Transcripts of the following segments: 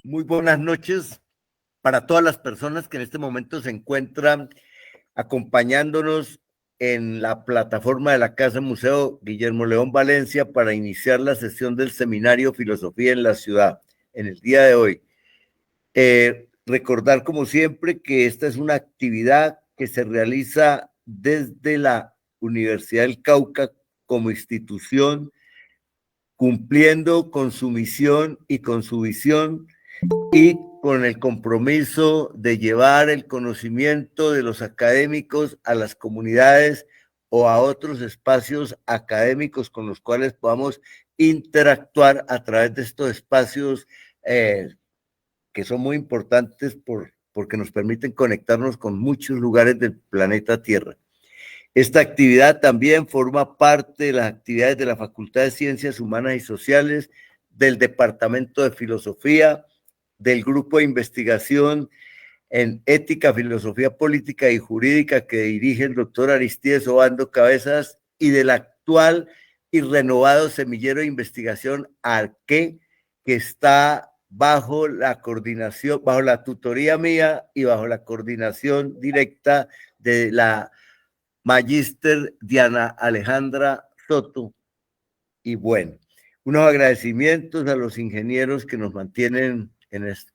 Muy buenas noches para todas las personas que en este momento se encuentran acompañándonos en la plataforma de la Casa Museo Guillermo León Valencia para iniciar la sesión del seminario Filosofía en la Ciudad en el día de hoy. Recordar como siempre que esta es una actividad que se realiza desde la Universidad del Cauca como institución, cumpliendo con su misión y con su visión y con el compromiso de llevar el conocimiento de los académicos a las comunidades o a otros espacios académicos con los cuales podamos interactuar a través de estos espacios que son muy importantes porque nos permiten conectarnos con muchos lugares del planeta Tierra. Esta actividad también forma parte de las actividades de la Facultad de Ciencias Humanas y Sociales, del Departamento de Filosofía, del Grupo de Investigación en Ética, Filosofía Política y Jurídica que dirige el doctor Aristides Obando Cabezas y del actual y renovado Semillero de Investigación ARQUE, que está bajo la coordinación, bajo la tutoría mía y bajo la coordinación directa de la Magíster Diana Alejandra Soto. Y bueno, unos agradecimientos a los ingenieros que nos mantienen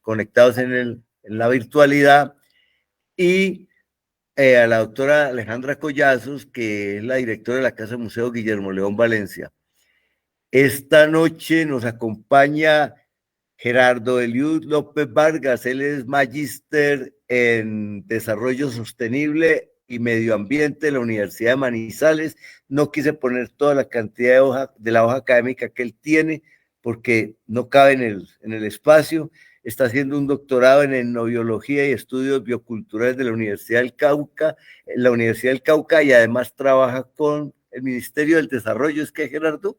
conectados en la virtualidad y a la doctora Alejandra Collazos, que es la directora de la Casa Museo Guillermo León Valencia. Esta noche nos acompaña Gerardo Eliud López Vargas, él es magíster en Desarrollo Sostenible y Medio Ambiente de la Universidad de Manizales. No quise poner toda la cantidad de la hoja académica que él tiene porque no cabe en el espacio. Está haciendo un doctorado en etnobiología y estudios bioculturales de la Universidad del Cauca, y además trabaja con el Ministerio del Desarrollo. ¿Es que, Gerardo?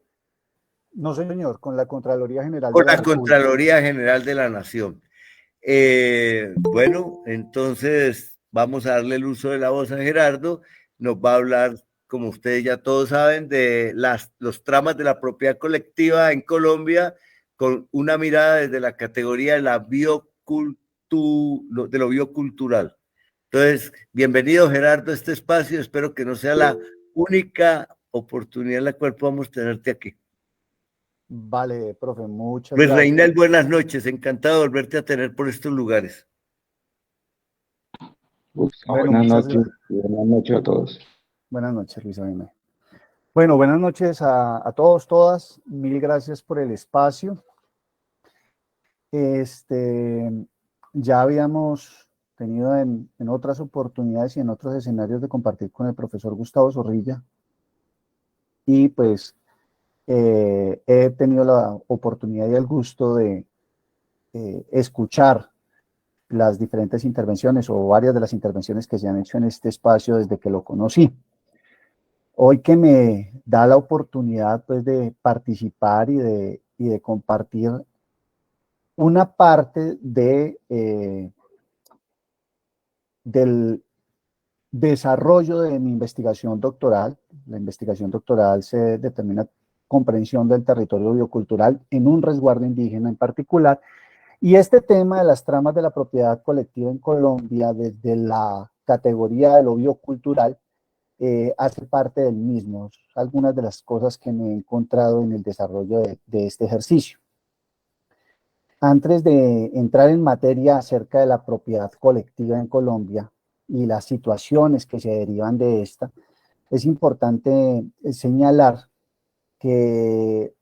No, señor, con la Contraloría General de la Contraloría General de la Nación. Bueno, entonces vamos a darle el uso de la voz a Gerardo. Nos va a hablar, como ustedes ya todos saben, de los tramas de la propiedad colectiva en Colombia con una mirada desde la categoría de de lo biocultural. Entonces, bienvenido, Gerardo, a este espacio. Espero que no sea la única oportunidad en la cual podamos tenerte aquí. Vale, profe, muchas Luis gracias. Reinel, buenas noches, encantado de volverte a tener por estos lugares. Bueno, buenas noches a todos. Buenas noches, Luis Reinel. Bueno, buenas noches a todos, todas, mil gracias por el espacio. Ya habíamos tenido en otras oportunidades y en otros escenarios de compartir con el profesor Gustavo Zorrilla y pues he tenido la oportunidad y el gusto de escuchar las diferentes intervenciones o varias de las intervenciones que se han hecho en este espacio desde que lo conocí. Hoy que me da la oportunidad pues de participar y de compartir una parte del desarrollo de mi investigación doctoral. La investigación doctoral se determina comprensión del territorio biocultural en un resguardo indígena en particular. Y este tema de las tramas de la propiedad colectiva en Colombia, desde la categoría de lo biocultural, hace parte del mismo. Algunas de las cosas que me he encontrado en el desarrollo de este ejercicio. Antes de entrar en materia acerca de la propiedad colectiva en Colombia y las situaciones que se derivan de esta, es importante señalar que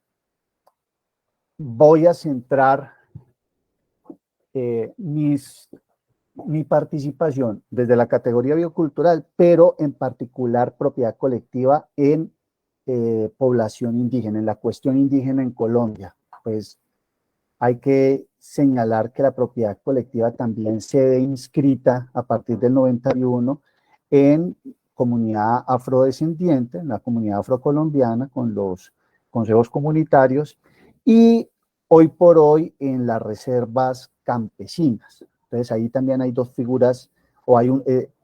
voy a centrar mi participación desde la categoría biocultural, pero en particular propiedad colectiva en población indígena, en la cuestión indígena en Colombia. Pues hay que señalar que la propiedad colectiva también se ve inscrita a partir del 91 en comunidad afrodescendiente, en la comunidad afrocolombiana, con los consejos comunitarios y hoy por hoy en las reservas campesinas. Entonces ahí también hay dos figuras, o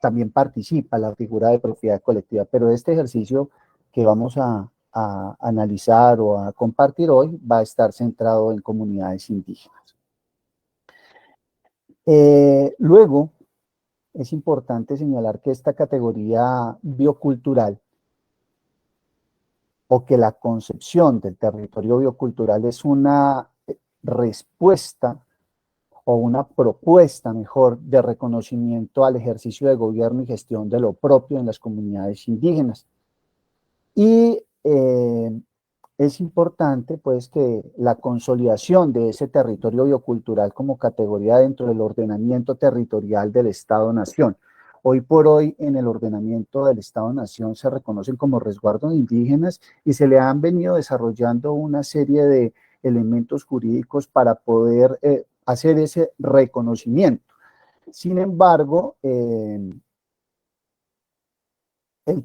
también participa la figura de propiedad colectiva, pero este ejercicio que vamos a analizar o a compartir hoy va a estar centrado en comunidades indígenas. Luego, es importante señalar que esta categoría biocultural o que la concepción del territorio biocultural es una respuesta o una propuesta, mejor, de reconocimiento al ejercicio de gobierno y gestión de lo propio en las comunidades indígenas. Y es importante, pues, que la consolidación de ese territorio biocultural como categoría dentro del ordenamiento territorial del Estado-Nación. Hoy por hoy, en el ordenamiento del Estado-Nación se reconocen como resguardos indígenas y se le han venido desarrollando una serie de elementos jurídicos para poder hacer ese reconocimiento. Sin embargo, el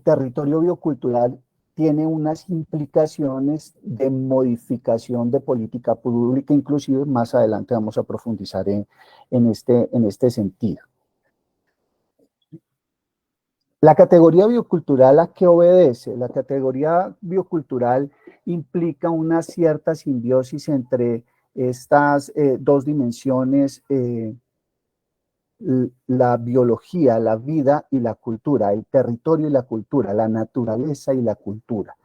territorio biocultural tiene unas implicaciones de modificación de política pública, inclusive más adelante vamos a profundizar en este sentido. La categoría biocultural, ¿a qué obedece? La categoría biocultural implica una cierta simbiosis entre estas dos dimensiones, la biología, la vida y la cultura, el territorio y la cultura, la naturaleza y la cultura.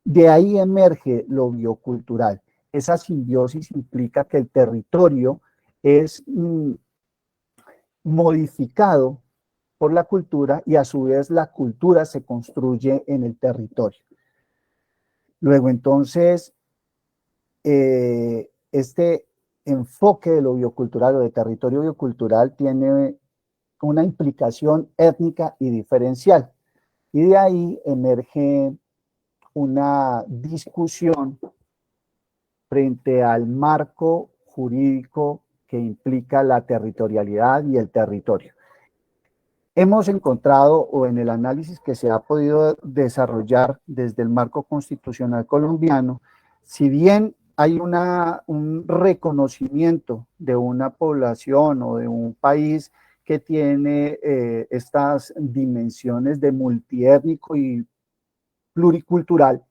De ahí emerge lo biocultural. Esa simbiosis implica que el territorio es modificado por la cultura y a su vez la cultura se construye en el territorio. Luego entonces, este enfoque de lo biocultural o de territorio biocultural tiene una implicación étnica y diferencial. Y de ahí emerge una discusión frente al marco jurídico que implica la territorialidad y el territorio. Hemos encontrado, o en el análisis que se ha podido desarrollar desde el marco constitucional colombiano, si bien hay un reconocimiento de una población o de un país que tiene estas dimensiones de multiétnico y pluricultural,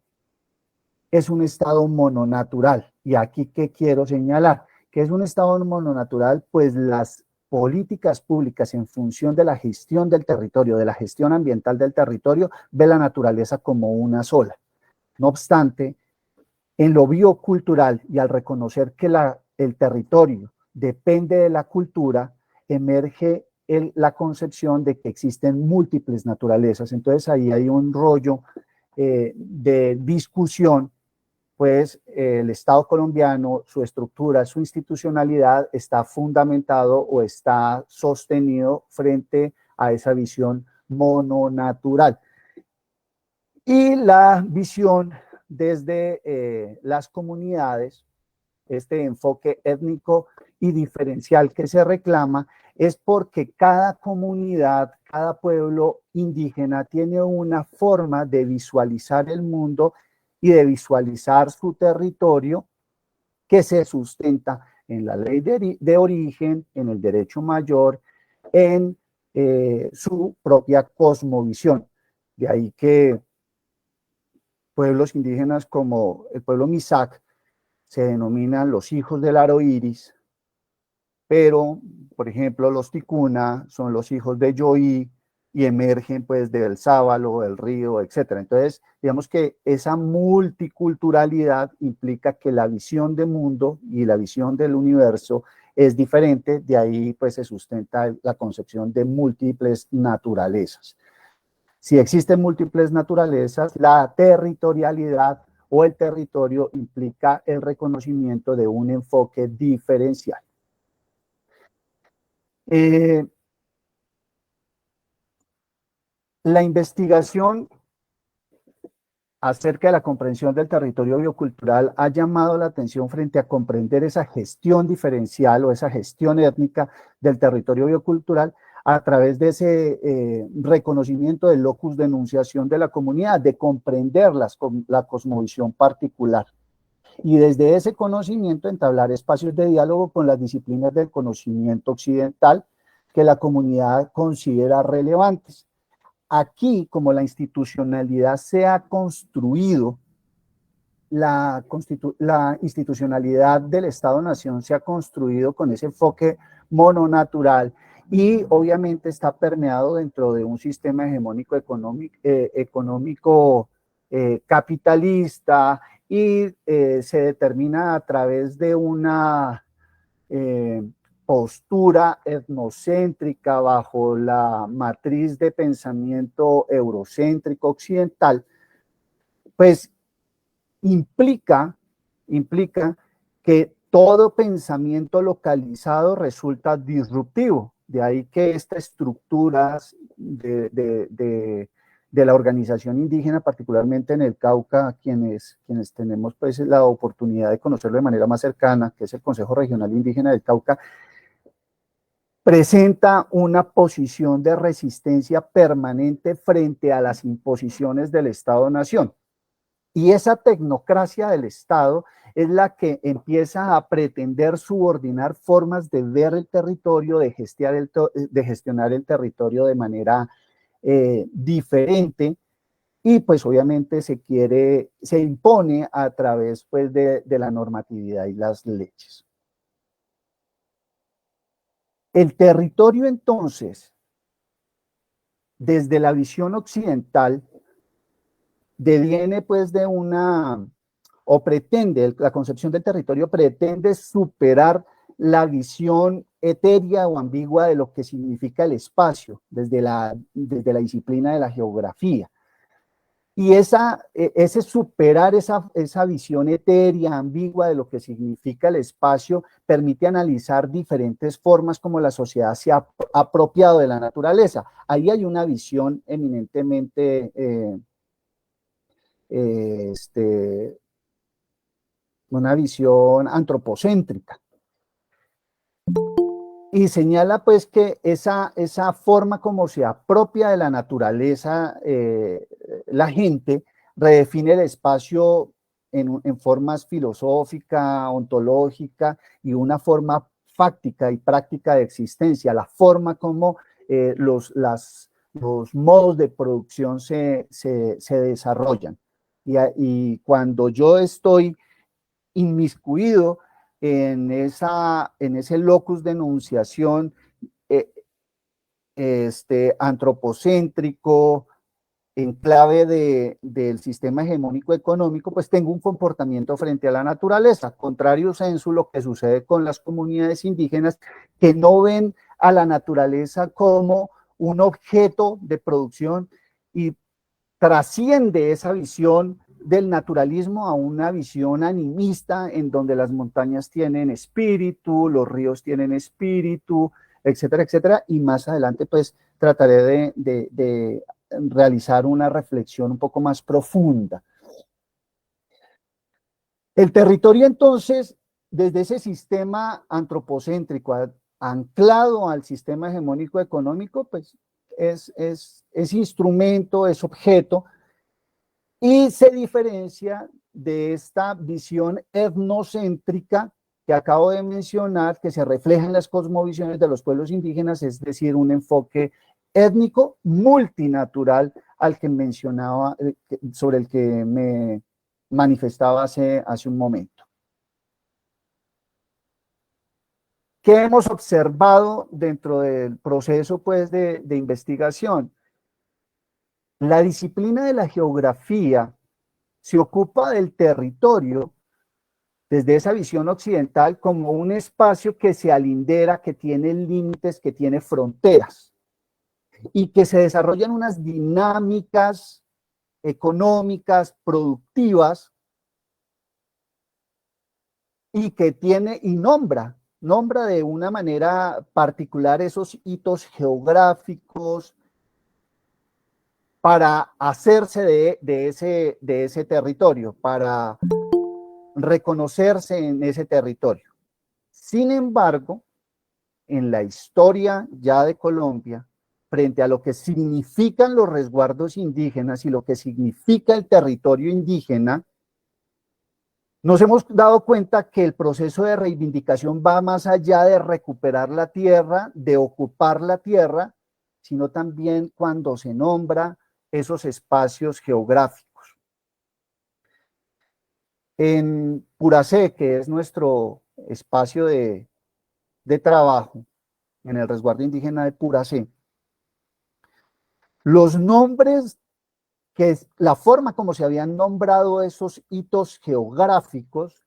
es un estado mononatural. Y aquí, ¿qué quiero señalar? Que es un estado mononatural, pues las políticas públicas en función de la gestión del territorio, de la gestión ambiental del territorio, ve la naturaleza como una sola. No obstante, en lo biocultural y al reconocer que el territorio depende de la cultura, emerge la concepción de que existen múltiples naturalezas. Entonces ahí hay un rollo de discusión, pues el Estado colombiano, su estructura, su institucionalidad está fundamentado o está sostenido frente a esa visión mononatural. Y la visión desde las comunidades, este enfoque étnico y diferencial que se reclama, es porque cada comunidad, cada pueblo indígena tiene una forma de visualizar el mundo y de visualizar su territorio que se sustenta en la ley de origen, en el derecho mayor, en su propia cosmovisión. De ahí que pueblos indígenas como el pueblo Misak se denominan los hijos del aro iris, pero, por ejemplo, los ticuna son los hijos de Yoí y emergen pues del Sábalo, del río, etc. Entonces, digamos que esa multiculturalidad implica que la visión de mundo y la visión del universo es diferente, de ahí pues se sustenta la concepción de múltiples naturalezas. Si existen múltiples naturalezas, la territorialidad o el territorio implica el reconocimiento de un enfoque diferencial. La investigación acerca de la comprensión del territorio biocultural ha llamado la atención frente a comprender esa gestión diferencial o esa gestión étnica del territorio biocultural a través de ese reconocimiento del locus de enunciación de la comunidad, de comprender la cosmovisión particular. Y desde ese conocimiento entablar espacios de diálogo con las disciplinas del conocimiento occidental que la comunidad considera relevantes. Aquí, como la institucionalidad se ha construido la institucionalidad del Estado-Nación se ha construido con ese enfoque mononatural y obviamente está permeado dentro de un sistema hegemónico económico capitalista y se determina a través de una postura etnocéntrica bajo la matriz de pensamiento eurocéntrico occidental, pues implica que todo pensamiento localizado resulta disruptivo. De ahí que estas estructuras de la organización indígena, particularmente en el Cauca, quienes tenemos pues la oportunidad de conocerlo de manera más cercana, que es el Consejo Regional Indígena del Cauca, presenta una posición de resistencia permanente frente a las imposiciones del Estado-Nación. Y esa tecnocracia del Estado es la que empieza a pretender subordinar formas de ver el territorio, de gestionar el territorio de manera diferente, y pues obviamente se impone a través pues de la normatividad y las leyes. El territorio entonces, desde la visión occidental, deviene pues de o pretende, la concepción del territorio pretende superar la visión etérea o ambigua de lo que significa el espacio desde la disciplina de la geografía. Y ese superar esa visión etérea, ambigua de lo que significa el espacio, permite analizar diferentes formas como la sociedad se ha apropiado de la naturaleza. Ahí hay una visión eminentemente una visión antropocéntrica. Y señala pues que esa forma como se apropia de la naturaleza la gente, redefine el espacio en formas filosófica, ontológica y una forma fáctica y práctica de existencia, la forma como los modos de producción se desarrollan. Y cuando yo estoy inmiscuido en ese locus de enunciación antropocéntrico, en clave del sistema hegemónico económico, pues tengo un comportamiento frente a la naturaleza, contrario sensu lo que sucede con las comunidades indígenas, que no ven a la naturaleza como un objeto de producción y trasciende esa visión del naturalismo a una visión animista en donde las montañas tienen espíritu, los ríos tienen espíritu, etcétera, etcétera, y más adelante pues trataré de realizar una reflexión un poco más profunda. El territorio entonces, desde ese sistema antropocéntrico anclado al sistema hegemónico económico, pues es instrumento, es objeto, y se diferencia de esta visión etnocéntrica que acabo de mencionar, que se refleja en las cosmovisiones de los pueblos indígenas, es decir, un enfoque étnico multinatural al que mencionaba, sobre el que me manifestaba hace un momento. ¿Qué hemos observado dentro del proceso pues, de investigación? La disciplina de la geografía se ocupa del territorio desde esa visión occidental como un espacio que se alindera, que tiene límites, que tiene fronteras y que se desarrollan unas dinámicas económicas, productivas, y que tiene y nombra de una manera particular esos hitos geográficos para hacerse de ese territorio, para reconocerse en ese territorio. Sin embargo, en la historia ya de Colombia, frente a lo que significan los resguardos indígenas y lo que significa el territorio indígena, nos hemos dado cuenta que el proceso de reivindicación va más allá de recuperar la tierra, de ocupar la tierra, sino también cuando se nombra esos espacios geográficos. En Puracé, que es nuestro espacio de trabajo, en el resguardo indígena de Puracé, los nombres, que es la forma como se habían nombrado esos hitos geográficos,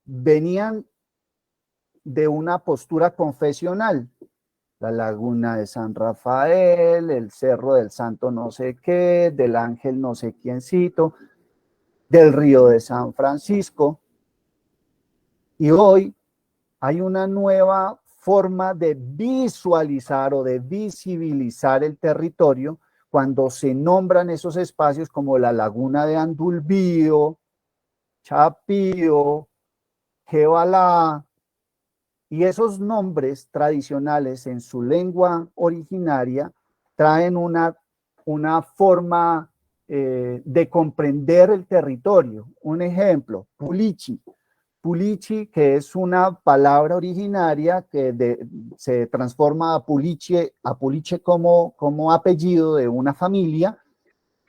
venían de una postura confesional. La laguna de San Rafael, el cerro del santo no sé qué, del ángel no sé quiéncito, del río de San Francisco. Y hoy hay una nueva forma de visualizar o de visibilizar el territorio cuando se nombran esos espacios como la laguna de Andulbío, Chapío, Jebalá, y esos nombres tradicionales en su lengua originaria traen una forma de comprender el territorio. Un ejemplo, Pulichi. Pulichi, que es una palabra originaria que se transforma a Puliche como apellido de una familia.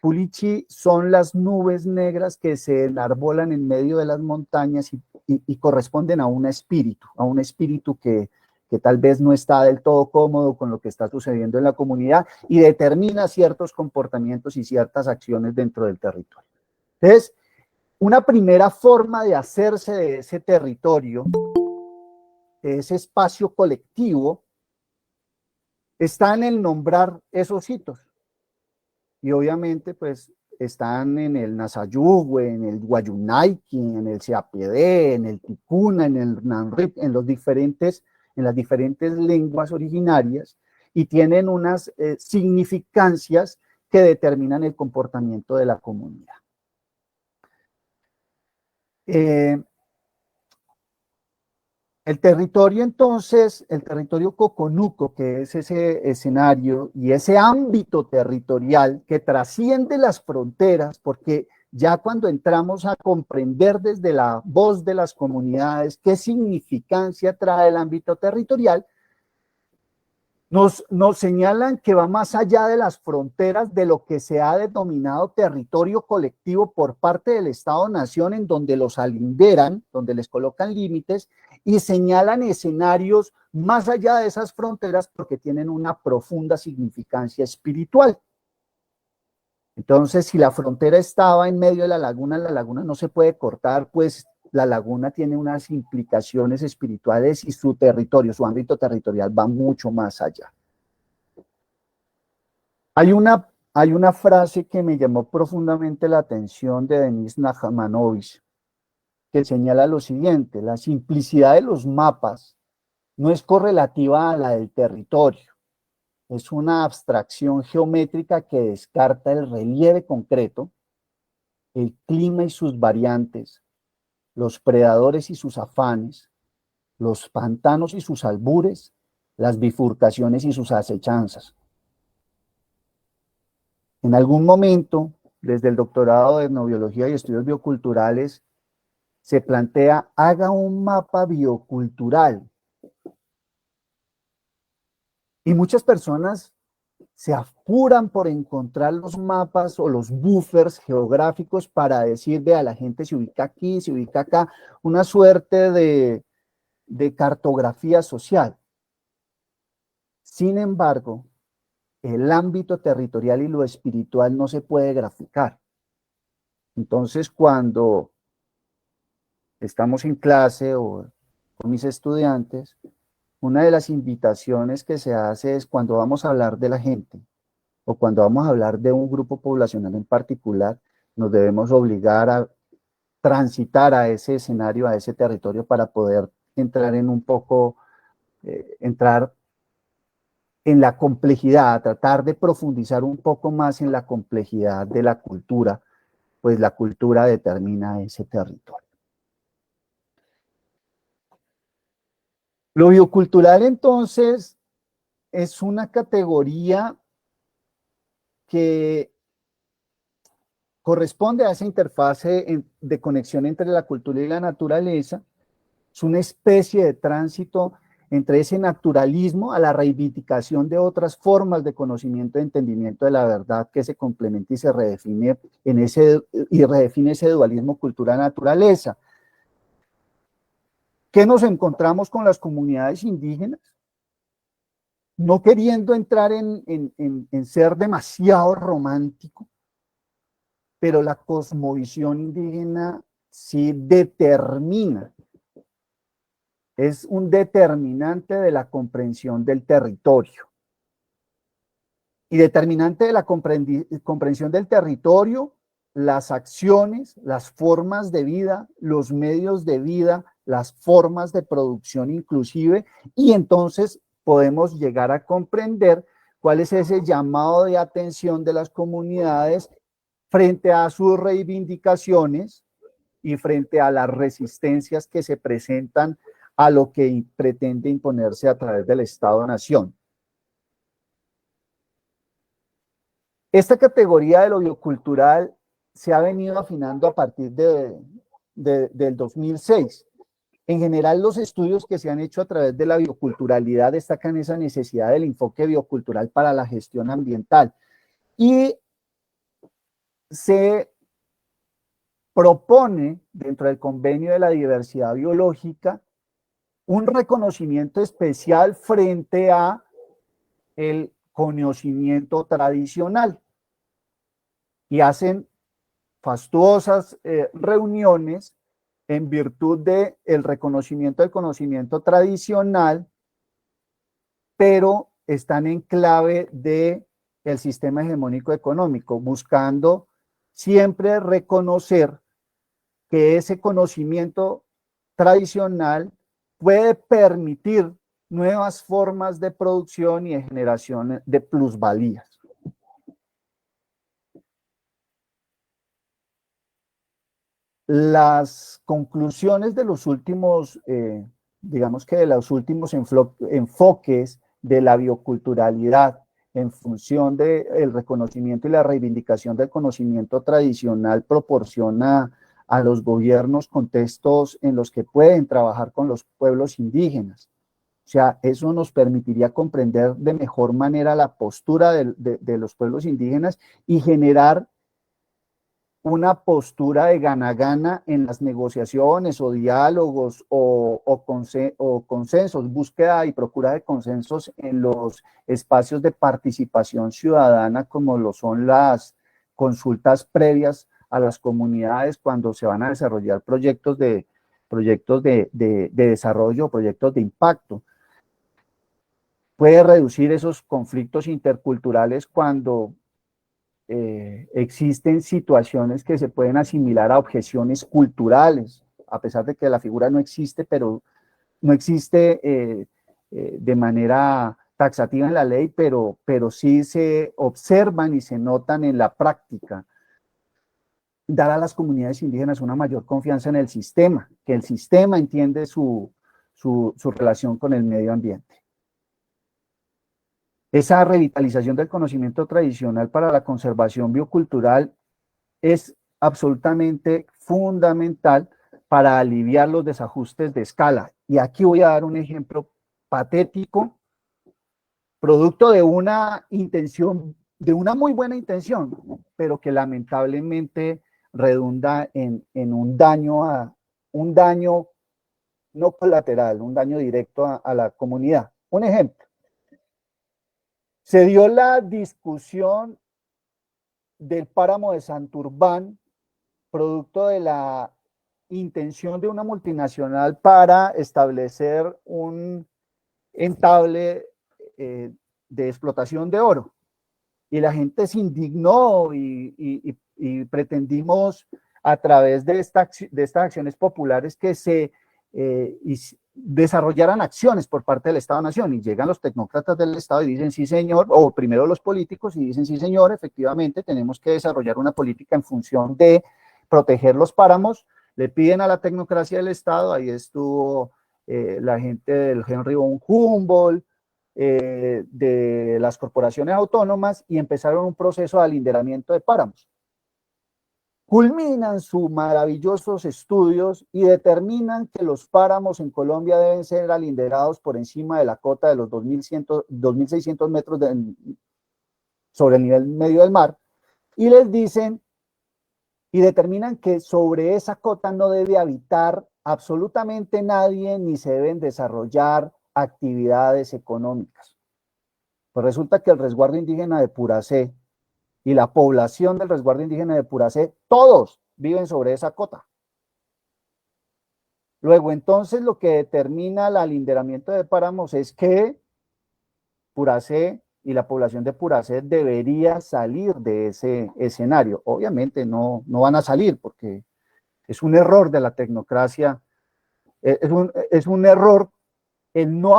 Pulichi son las nubes negras que se enarbolan en medio de las montañas y corresponden a un espíritu que tal vez no está del todo cómodo con lo que está sucediendo en la comunidad y determina ciertos comportamientos y ciertas acciones dentro del territorio. Entonces, una primera forma de hacerse de ese territorio, de ese espacio colectivo, está en el nombrar esos hitos. Y obviamente, pues, están en el Nasayugüe, en el Guayunaiki, en el Siapedé, en el Ticuna, en el Nanrip, en las diferentes lenguas originarias, y tienen unas significancias que determinan el comportamiento de la comunidad. El territorio, entonces, el territorio coconuco, que es ese escenario y ese ámbito territorial que trasciende las fronteras, porque ya cuando entramos a comprender desde la voz de las comunidades qué significancia trae el ámbito territorial, nos señalan que va más allá de las fronteras de lo que se ha denominado territorio colectivo por parte del Estado-Nación, en donde los alinderan, donde les colocan límites y señalan escenarios más allá de esas fronteras porque tienen una profunda significancia espiritual. Entonces, si la frontera estaba en medio de la laguna no se puede cortar, pues la laguna tiene unas implicaciones espirituales y su territorio, su ámbito territorial va mucho más allá. Hay una frase que me llamó profundamente la atención de Denis Nachmanovich, que señala lo siguiente: la simplicidad de los mapas no es correlativa a la del territorio, es una abstracción geométrica que descarta el relieve concreto, el clima y sus variantes, los predadores y sus afanes, los pantanos y sus albures, las bifurcaciones y sus acechanzas. En algún momento, desde el doctorado de etnobiología y estudios bioculturales, se plantea: haga un mapa biocultural. Y muchas personas se apuran por encontrar los mapas o los buffers geográficos para decir, vea, la gente se ubica aquí, se ubica acá, una suerte de cartografía social. Sin embargo, el ámbito territorial y lo espiritual no se puede graficar. Entonces, cuando estamos en clase o con mis estudiantes, una de las invitaciones que se hace es, cuando vamos a hablar de la gente o cuando vamos a hablar de un grupo poblacional en particular, nos debemos obligar a transitar a ese escenario, a ese territorio, para poder entrar en un poco, entrar en la complejidad, tratar de profundizar un poco más en la complejidad de la cultura, pues la cultura determina ese territorio. Lo biocultural, entonces, es una categoría que corresponde a esa interfase de conexión entre la cultura y la naturaleza. Es una especie de tránsito entre ese naturalismo a la reivindicación de otras formas de conocimiento, de entendimiento de la verdad que se complementa y se redefine redefine ese dualismo cultura-naturaleza. ¿Qué nos encontramos con las comunidades indígenas? No queriendo entrar en ser demasiado romántico, pero la cosmovisión indígena sí determina, es un determinante de la comprensión del territorio. Y determinante de la comprensión del territorio, las acciones, las formas de vida, los medios de vida, las formas de producción inclusive, y entonces podemos llegar a comprender cuál es ese llamado de atención de las comunidades frente a sus reivindicaciones y frente a las resistencias que se presentan a lo que pretende imponerse a través del Estado-Nación. Esta categoría de lo biocultural se ha venido afinando a partir del 2006. En general, los estudios que se han hecho a través de la bioculturalidad destacan esa necesidad del enfoque biocultural para la gestión ambiental y se propone dentro del convenio de la diversidad biológica un reconocimiento especial frente a el conocimiento tradicional y hacen fastuosas reuniones en virtud del reconocimiento del conocimiento tradicional, pero están en clave del sistema hegemónico económico, buscando siempre reconocer que ese conocimiento tradicional puede permitir nuevas formas de producción y de generación de plusvalías. Las conclusiones de los últimos, digamos que de los últimos enfoques de la bioculturalidad en función del reconocimiento y la reivindicación del conocimiento tradicional proporciona a los gobiernos contextos en los que pueden trabajar con los pueblos indígenas. O sea, eso nos permitiría comprender de mejor manera la postura de los pueblos indígenas y generar una postura de gana-gana en las negociaciones o diálogos o consensos, búsqueda y procura de consensos en los espacios de participación ciudadana, como lo son las consultas previas a las comunidades cuando se van a desarrollar proyectos de desarrollo, proyectos de impacto. Puede reducir esos conflictos interculturales cuando existen situaciones que se pueden asimilar a objeciones culturales, a pesar de que la figura no existe, pero no existe de manera taxativa en la ley, pero sí se observan y se notan en la práctica. Dar a las comunidades indígenas una mayor confianza en el sistema, que el sistema entiende su relación con el medio ambiente. Esa revitalización del conocimiento tradicional para la conservación biocultural es absolutamente fundamental para aliviar los desajustes de escala. Y aquí voy a dar un ejemplo patético, producto de una intención, de una muy buena intención, pero que lamentablemente redunda en un daño no colateral, un daño directo a la comunidad. Un ejemplo. Se dio la discusión del páramo de Santurbán, producto de la intención de una multinacional para establecer un entable de explotación de oro. Y la gente se indignó y pretendimos a través de estas acciones populares que se desarrollaran acciones por parte del Estado-Nación, y llegan los tecnócratas del Estado y dicen sí señor, o primero los políticos y dicen sí señor, efectivamente tenemos que desarrollar una política en función de proteger los páramos. Le piden a la tecnocracia del Estado, ahí estuvo la gente del Henry von Humboldt, de las corporaciones autónomas, y empezaron un proceso de alinderamiento de páramos. culminan sus maravillosos estudios y determinan que los páramos en Colombia deben ser alinderados por encima de la cota de los 2.600 metros sobre el nivel medio del mar, y les dicen y determinan que sobre esa cota no debe habitar absolutamente nadie ni se deben desarrollar actividades económicas. Pues resulta que el resguardo indígena de Puracé y la población del resguardo indígena de Puracé, todos viven sobre esa cota. Luego, entonces, lo que determina el alinderamiento de páramos es que Puracé y la población de Puracé debería salir de ese escenario. Obviamente no van a salir porque es un error de la tecnocracia, es un error el no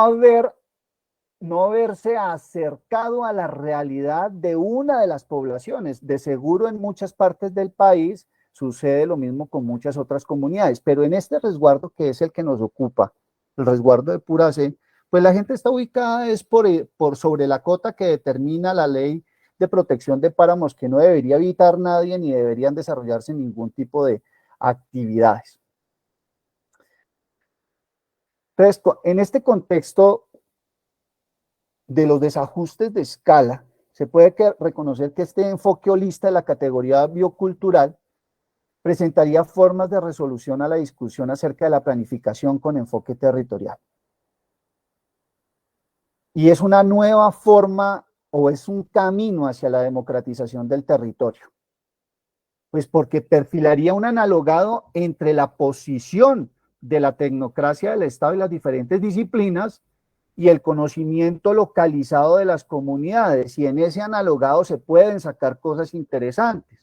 haberse acercado a la realidad de una de las poblaciones. De seguro en muchas partes del país sucede lo mismo con muchas otras comunidades, pero en este resguardo que es el que nos ocupa, el resguardo de Puracé, pues la gente está ubicada es por sobre la cota que determina la ley de protección de páramos, que no debería habitar nadie ni deberían desarrollarse ningún tipo de actividades. Entonces, en este contexto de los desajustes de escala, se puede reconocer que este enfoque holista de la categoría biocultural presentaría formas de resolución a la discusión acerca de la planificación con enfoque territorial. Y es una nueva forma o es un camino hacia la democratización del territorio. Pues porque perfilaría un analogado entre la posición de la tecnocracia del Estado y las diferentes disciplinas y el conocimiento localizado de las comunidades, y en ese analogado se pueden sacar cosas interesantes.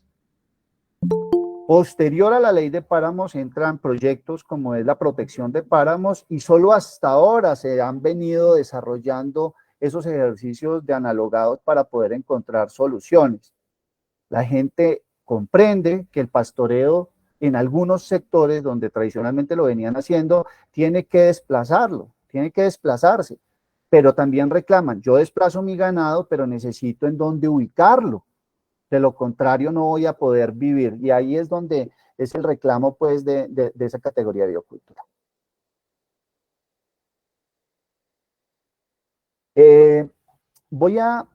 Posterior a la ley de páramos entran proyectos como es la protección de páramos, y solo hasta ahora se han venido desarrollando esos ejercicios de analogados para poder encontrar soluciones. La gente comprende que el pastoreo en algunos sectores donde tradicionalmente lo venían haciendo tiene que desplazarse, pero también reclaman: yo desplazo mi ganado, pero necesito en dónde ubicarlo, de lo contrario no voy a poder vivir. Y ahí es donde es el reclamo pues de esa categoría de biocultura. Voy a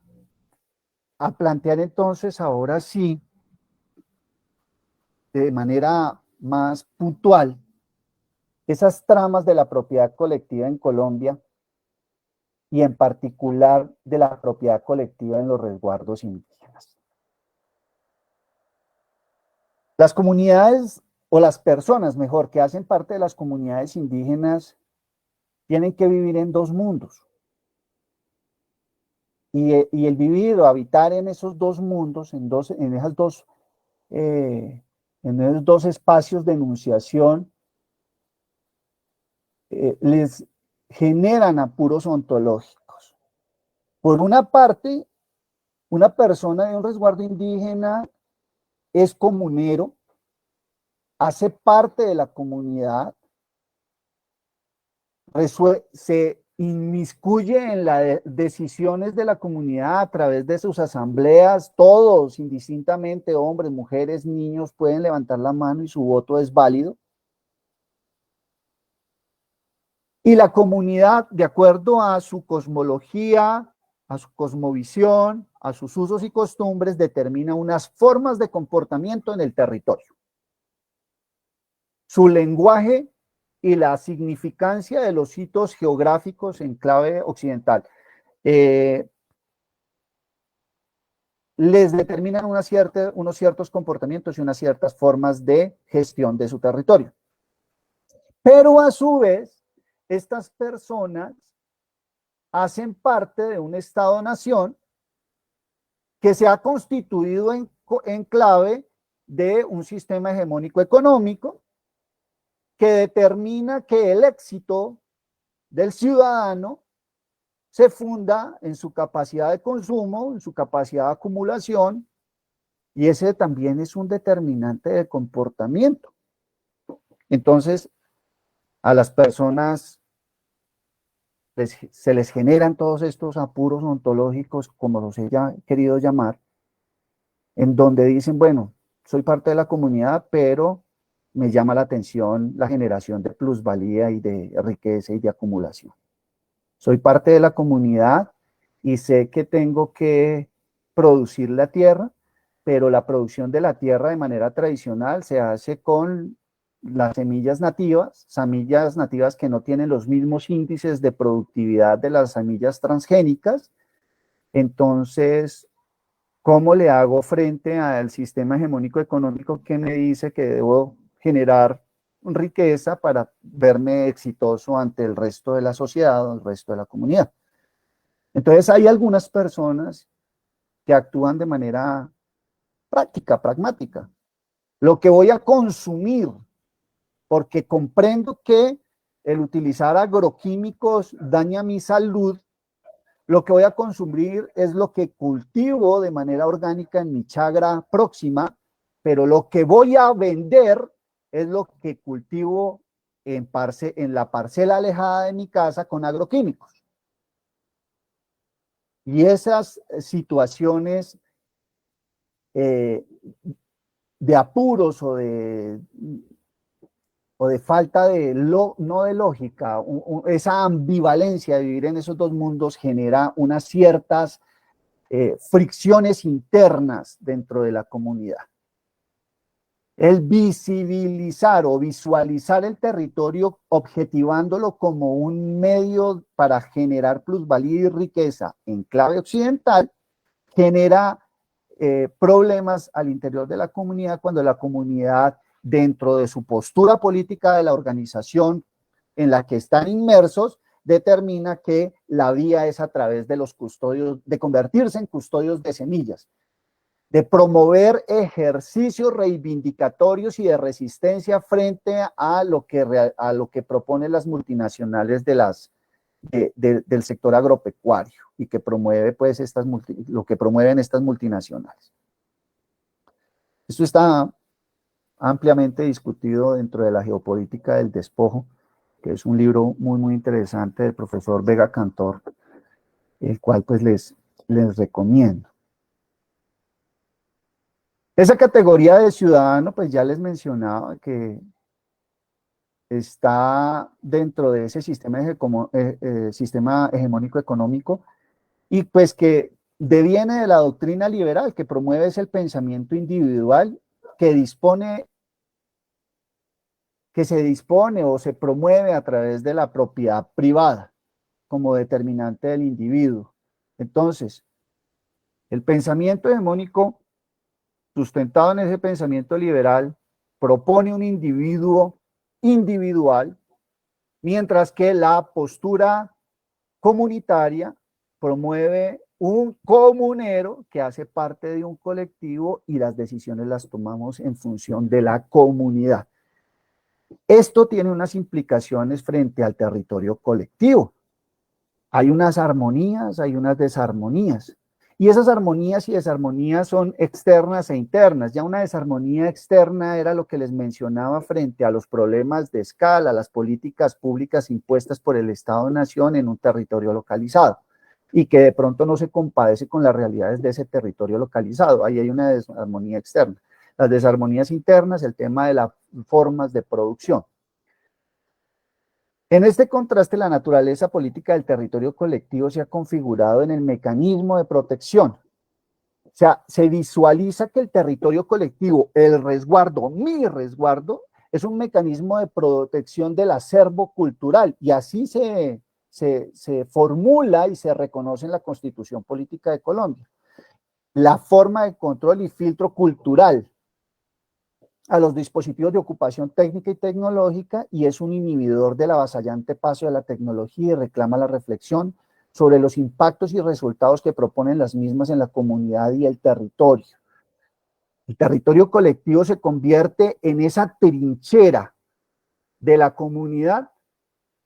plantear entonces ahora sí, de manera más puntual, esas tramas de la propiedad colectiva en Colombia y en particular de la propiedad colectiva en los resguardos indígenas. Las comunidades, o las personas mejor, que hacen parte de las comunidades indígenas tienen que vivir en dos mundos. Y el vivir o habitar en esos dos mundos, en esos dos espacios de enunciación, les generan apuros ontológicos. Por una parte, una persona de un resguardo indígena es comunero, hace parte de la comunidad, se inmiscuye en las decisiones de la comunidad a través de sus asambleas. Todos, indistintamente, hombres, mujeres, niños, pueden levantar la mano y su voto es válido. Y la comunidad, de acuerdo a su cosmología, a su cosmovisión, a sus usos y costumbres, determina unas formas de comportamiento en el territorio. Su lenguaje y la significancia de los hitos geográficos en clave occidental les determinan unos ciertos comportamientos y unas ciertas formas de gestión de su territorio. Pero a su vez, estas personas hacen parte de un Estado-nación que se ha constituido en clave de un sistema hegemónico económico que determina que el éxito del ciudadano se funda en su capacidad de consumo, en su capacidad de acumulación, y ese también es un determinante de comportamiento. Entonces, a las personas se les generan todos estos apuros ontológicos, como los he querido llamar, en donde dicen, bueno, soy parte de la comunidad, pero me llama la atención la generación de plusvalía y de riqueza y de acumulación. Soy parte de la comunidad y sé que tengo que producir la tierra, pero la producción de la tierra de manera tradicional se hace con las semillas nativas que no tienen los mismos índices de productividad de las semillas transgénicas. Entonces, ¿cómo le hago frente al sistema hegemónico económico que me dice que debo generar riqueza para verme exitoso ante el resto de la sociedad o el resto de la comunidad? Entonces, hay algunas personas que actúan de manera práctica, pragmática. Lo que voy a consumir, porque comprendo que el utilizar agroquímicos daña mi salud, lo que voy a consumir es lo que cultivo de manera orgánica en mi chagra próxima, pero lo que voy a vender es lo que cultivo en la parcela alejada de mi casa con agroquímicos. Y esas situaciones de apuros o de falta no de lógica, esa ambivalencia de vivir en esos dos mundos genera unas ciertas fricciones internas dentro de la comunidad. El visibilizar o visualizar el territorio objetivándolo como un medio para generar plusvalía y riqueza en clave occidental genera problemas al interior de la comunidad cuando la comunidad, dentro de su postura política de la organización en la que están inmersos, determina que la vía es a través de los custodios, de convertirse en custodios de semillas, de promover ejercicios reivindicatorios y de resistencia frente a lo que proponen las multinacionales del sector agropecuario y que promueve pues lo que promueven estas multinacionales. Esto está ampliamente discutido dentro de la geopolítica del despojo, que es un libro muy interesante del profesor Vega Cantor, el cual pues les recomiendo. Esa categoría de ciudadano, pues ya les mencionaba que está dentro de ese sistema hegemónico económico y pues que deviene de la doctrina liberal que promueve es el pensamiento individual que se dispone o se promueve a través de la propiedad privada como determinante del individuo. Entonces, el pensamiento hegemónico sustentado en ese pensamiento liberal propone un individuo individual, mientras que la postura comunitaria promueve un comunero que hace parte de un colectivo y las decisiones las tomamos en función de la comunidad. Esto tiene unas implicaciones frente al territorio colectivo. Hay unas armonías, hay unas desarmonías. Y esas armonías y desarmonías son externas e internas. Ya una desarmonía externa era lo que les mencionaba frente a los problemas de escala, las políticas públicas impuestas por el Estado-Nación en un territorio localizado y que de pronto no se compadece con las realidades de ese territorio localizado. Ahí hay una desarmonía externa. Las desarmonías internas, el tema de las formas de producción. En este contraste, la naturaleza política del territorio colectivo se ha configurado en el mecanismo de protección. O sea, se visualiza que el territorio colectivo, el resguardo, mi resguardo, es un mecanismo de protección del acervo cultural y así se formula y se reconoce en la Constitución Política de Colombia. La forma de control y filtro cultural a los dispositivos de ocupación técnica y tecnológica y es un inhibidor del avasallante paso de la tecnología y reclama la reflexión sobre los impactos y resultados que proponen las mismas en la comunidad y el territorio. El territorio colectivo se convierte en esa trinchera de la comunidad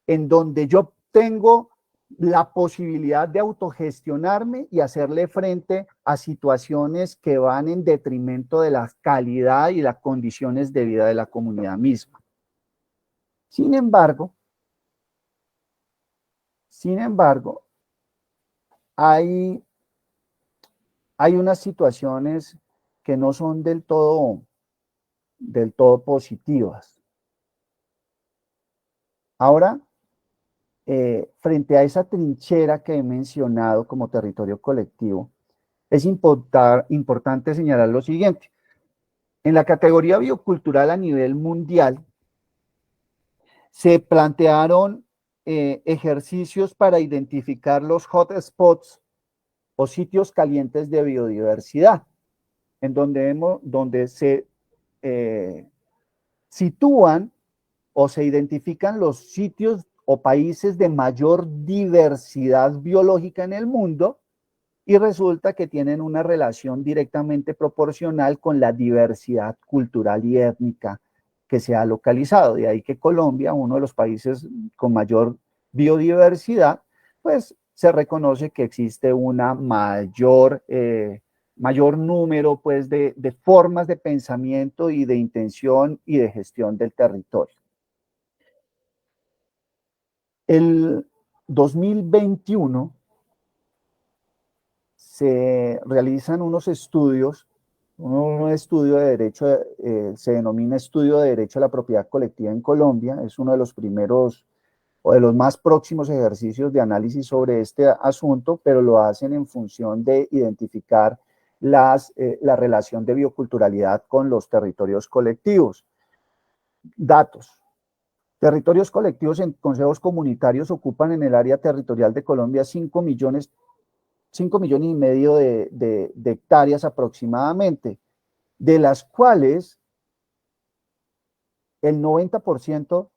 en donde yo tengo la posibilidad de autogestionarme y hacerle frente a situaciones que van en detrimento de la calidad y las condiciones de vida de la comunidad misma. Sin embargo, hay unas situaciones que no son del todo del todo positivas. Ahora, frente a esa trinchera que he mencionado como territorio colectivo, es importante señalar lo siguiente. En la categoría biocultural a nivel mundial, se plantearon ejercicios para identificar los hotspots o sitios calientes de biodiversidad, en donde se sitúan o se identifican los sitios o países de mayor diversidad biológica en el mundo, y resulta que tienen una relación directamente proporcional con la diversidad cultural y étnica que se ha localizado. De ahí que Colombia, uno de los países con mayor biodiversidad, pues se reconoce que existe una mayor número pues, de formas de pensamiento y de intención y de gestión del territorio. El 2021 se realizan unos estudios, un estudio de derecho, se denomina estudio de derecho a la propiedad colectiva en Colombia, es uno de los primeros o de los más próximos ejercicios de análisis sobre este asunto, pero lo hacen en función de identificar la relación de bioculturalidad con los territorios colectivos. Datos. Territorios colectivos en consejos comunitarios ocupan en el área territorial de Colombia 5 millones y medio de hectáreas aproximadamente, de las cuales el 90%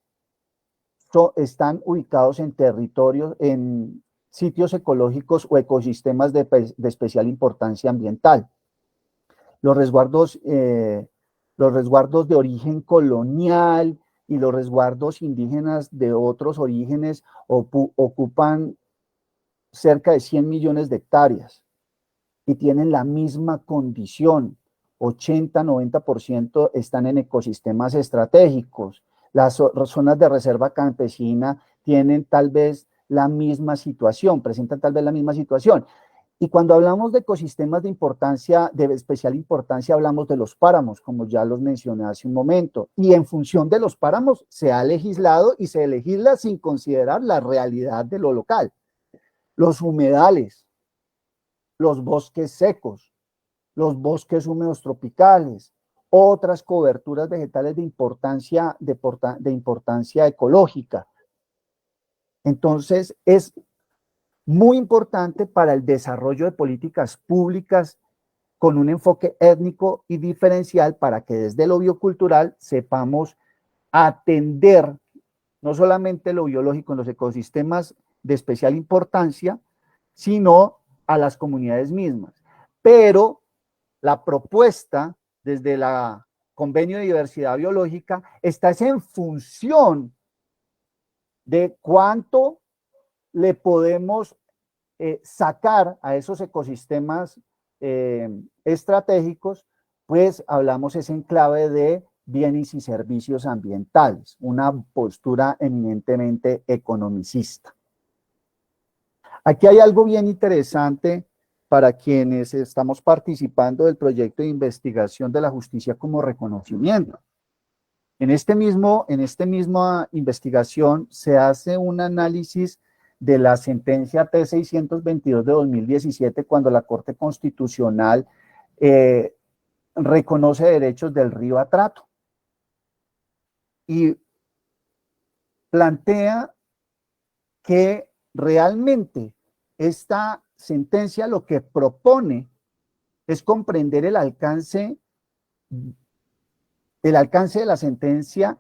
están ubicados en territorios, en sitios ecológicos o ecosistemas de especial importancia ambiental. Los resguardos de origen colonial y los resguardos indígenas de otros orígenes ocupan cerca de 100 millones de hectáreas y tienen la misma condición. 80-90% están en ecosistemas estratégicos. Las zonas de reserva campesina tienen tal vez la misma situación, presentan tal vez la misma situación. Y cuando hablamos de ecosistemas de importancia, de especial importancia, hablamos de los páramos, como ya los mencioné hace un momento. Y en función de los páramos se ha legislado y se legisla sin considerar la realidad de lo local. Los humedales, los bosques secos, los bosques húmedos tropicales, otras coberturas vegetales de importancia ecológica. Entonces, es muy importante para el desarrollo de políticas públicas con un enfoque étnico y diferencial para que desde lo biocultural sepamos atender no solamente lo biológico en los ecosistemas de especial importancia, sino a las comunidades mismas. Pero la propuesta desde la Convenio de Diversidad Biológica está en función de cuánto le podemos sacar a esos ecosistemas estratégicos, pues hablamos es en clave de bienes y servicios ambientales, una postura eminentemente economicista. Aquí hay algo bien interesante para quienes estamos participando del proyecto de investigación de la justicia como reconocimiento. En esta misma investigación se hace un análisis de la sentencia T-622 de 2017, cuando la Corte Constitucional reconoce derechos del río Atrato y plantea que realmente esta sentencia lo que propone es comprender el alcance de la sentencia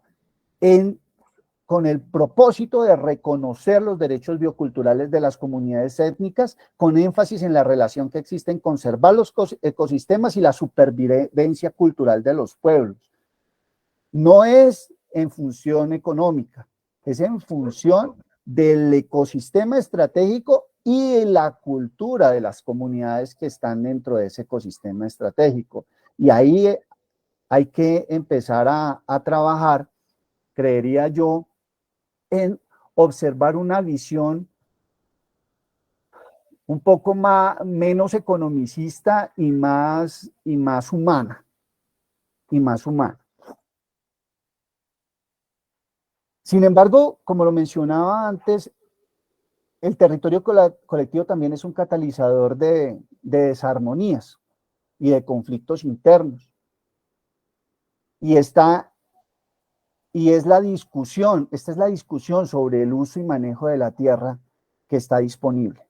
con el propósito de reconocer los derechos bioculturales de las comunidades étnicas, con énfasis en la relación que existe en conservar los ecosistemas y la supervivencia cultural de los pueblos. No es en función económica, es en función del ecosistema estratégico y la cultura de las comunidades que están dentro de ese ecosistema estratégico. Y ahí hay que empezar a trabajar, creería yo, en observar una visión un poco menos economicista y más humana. Sin embargo, como lo mencionaba antes, el territorio colectivo también es un catalizador de desarmonías y de conflictos internos. Y esta es la discusión sobre el uso y manejo de la tierra que está disponible.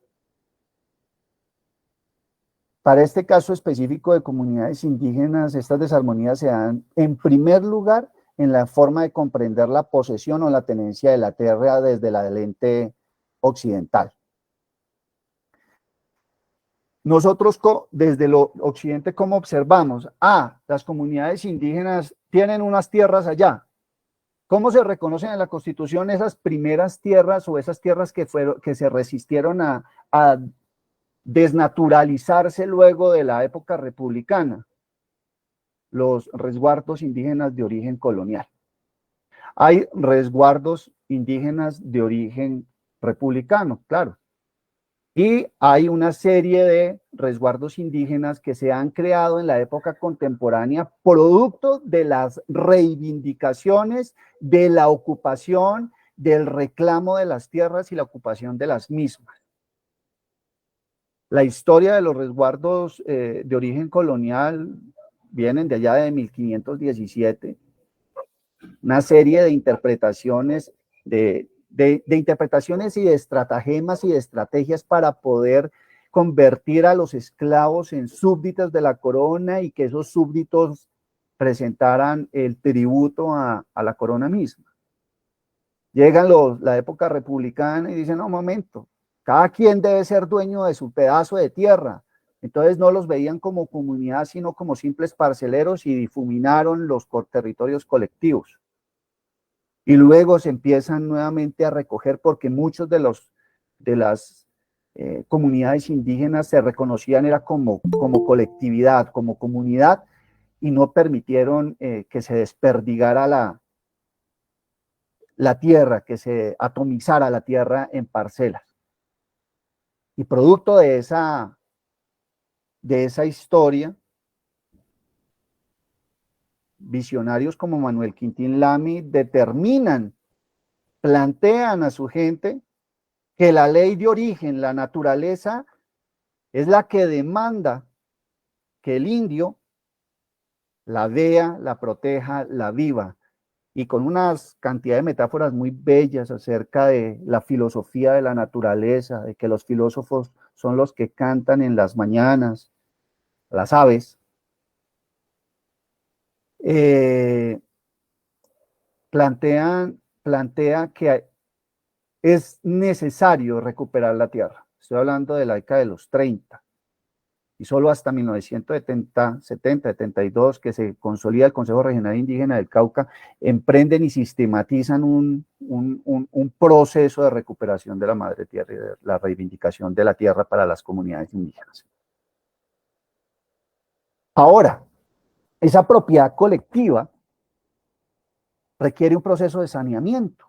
Para este caso específico de comunidades indígenas, estas desarmonías se dan, en primer lugar, en la forma de comprender la posesión o la tenencia de la tierra desde la lente occidental. Nosotros desde lo occidente, ¿cómo observamos? Las comunidades indígenas tienen unas tierras allá. ¿Cómo se reconocen en la Constitución esas primeras tierras o esas tierras que se resistieron a desnaturalizarse luego de la época republicana? Los resguardos indígenas de origen colonial. Hay resguardos indígenas de origen republicano, claro. Y hay una serie de resguardos indígenas que se han creado en la época contemporánea, producto de las reivindicaciones, de la ocupación, del reclamo de las tierras y la ocupación de las mismas. La historia de los resguardos de origen colonial vienen de allá de 1517, una serie de interpretaciones de interpretaciones y de estratagemas y de estrategias para poder convertir a los esclavos en súbditos de la corona y que esos súbditos presentaran el tributo a la corona misma. Llegan la época republicana y dicen, no, un momento, cada quien debe ser dueño de su pedazo de tierra. Entonces no los veían como comunidad, sino como simples parceleros y difuminaron los territorios colectivos. Y luego se empiezan nuevamente a recoger porque muchos de las comunidades indígenas se reconocían era como colectividad, como comunidad, y no permitieron que se desperdigara la tierra, que se atomizara la tierra en parcelas. Y producto de esa historia, visionarios como Manuel Quintín Lamy plantean a su gente que la ley de origen, la naturaleza, es la que demanda que el indio la vea, la proteja, la viva, y con una cantidad de metáforas muy bellas acerca de la filosofía de la naturaleza, de que los filósofos son los que cantan en las mañanas, las aves. Plantea que es necesario recuperar la tierra. Estoy hablando de la década de los 30. Y solo hasta 1970, 72, que se consolida el Consejo Regional Indígena del Cauca, emprenden y sistematizan un proceso de recuperación de la madre tierra y de la reivindicación de la tierra para las comunidades indígenas. Ahora, esa propiedad colectiva requiere un proceso de saneamiento.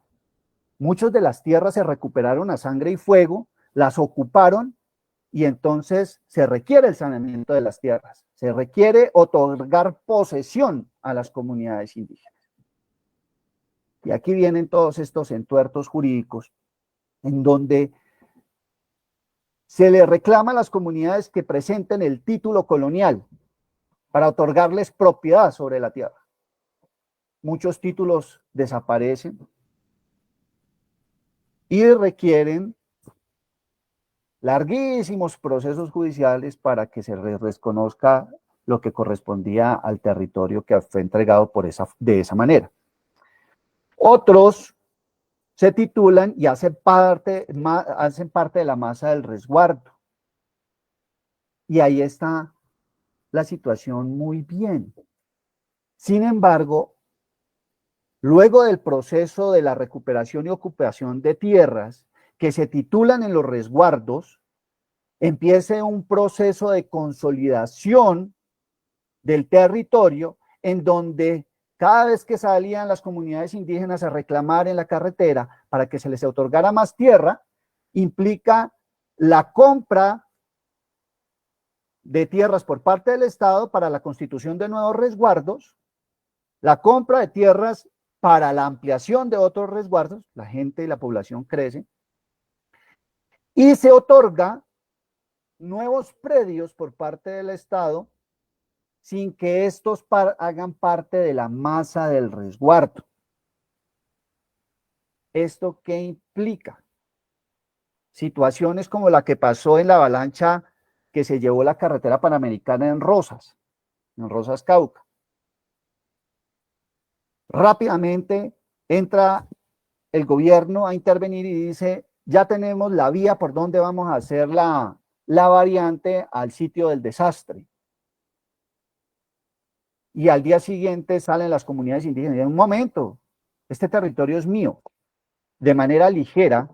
Muchas de las tierras se recuperaron a sangre y fuego, las ocuparon, y entonces se requiere el saneamiento de las tierras, se requiere otorgar posesión a las comunidades indígenas. Y aquí vienen todos estos entuertos jurídicos en donde se le reclama a las comunidades que presenten el título colonial para otorgarles propiedad sobre la tierra. Muchos títulos desaparecen y requieren larguísimos procesos judiciales para que se reconozca lo que correspondía al territorio que fue entregado de esa manera. Otros se titulan y hacen parte de la masa del resguardo. Y ahí está la situación muy bien. Sin embargo, luego del proceso de la recuperación y ocupación de tierras que se titulan en los resguardos, empiece un proceso de consolidación del territorio en donde cada vez que salían las comunidades indígenas a reclamar en la carretera para que se les otorgara más tierra, implica la compra de tierras por parte del Estado para la constitución de nuevos resguardos, la compra de tierras para la ampliación de otros resguardos, la gente y la población crece, y se otorga nuevos predios por parte del Estado sin que estos hagan parte de la masa del resguardo. ¿Esto qué implica? Situaciones como la que pasó en la avalancha que se llevó la carretera panamericana en Rosas Cauca. Rápidamente entra el gobierno a intervenir y dice, ya tenemos la vía por donde vamos a hacer la variante al sitio del desastre. Y al día siguiente salen las comunidades indígenas y en un momento, este territorio es mío. De manera ligera,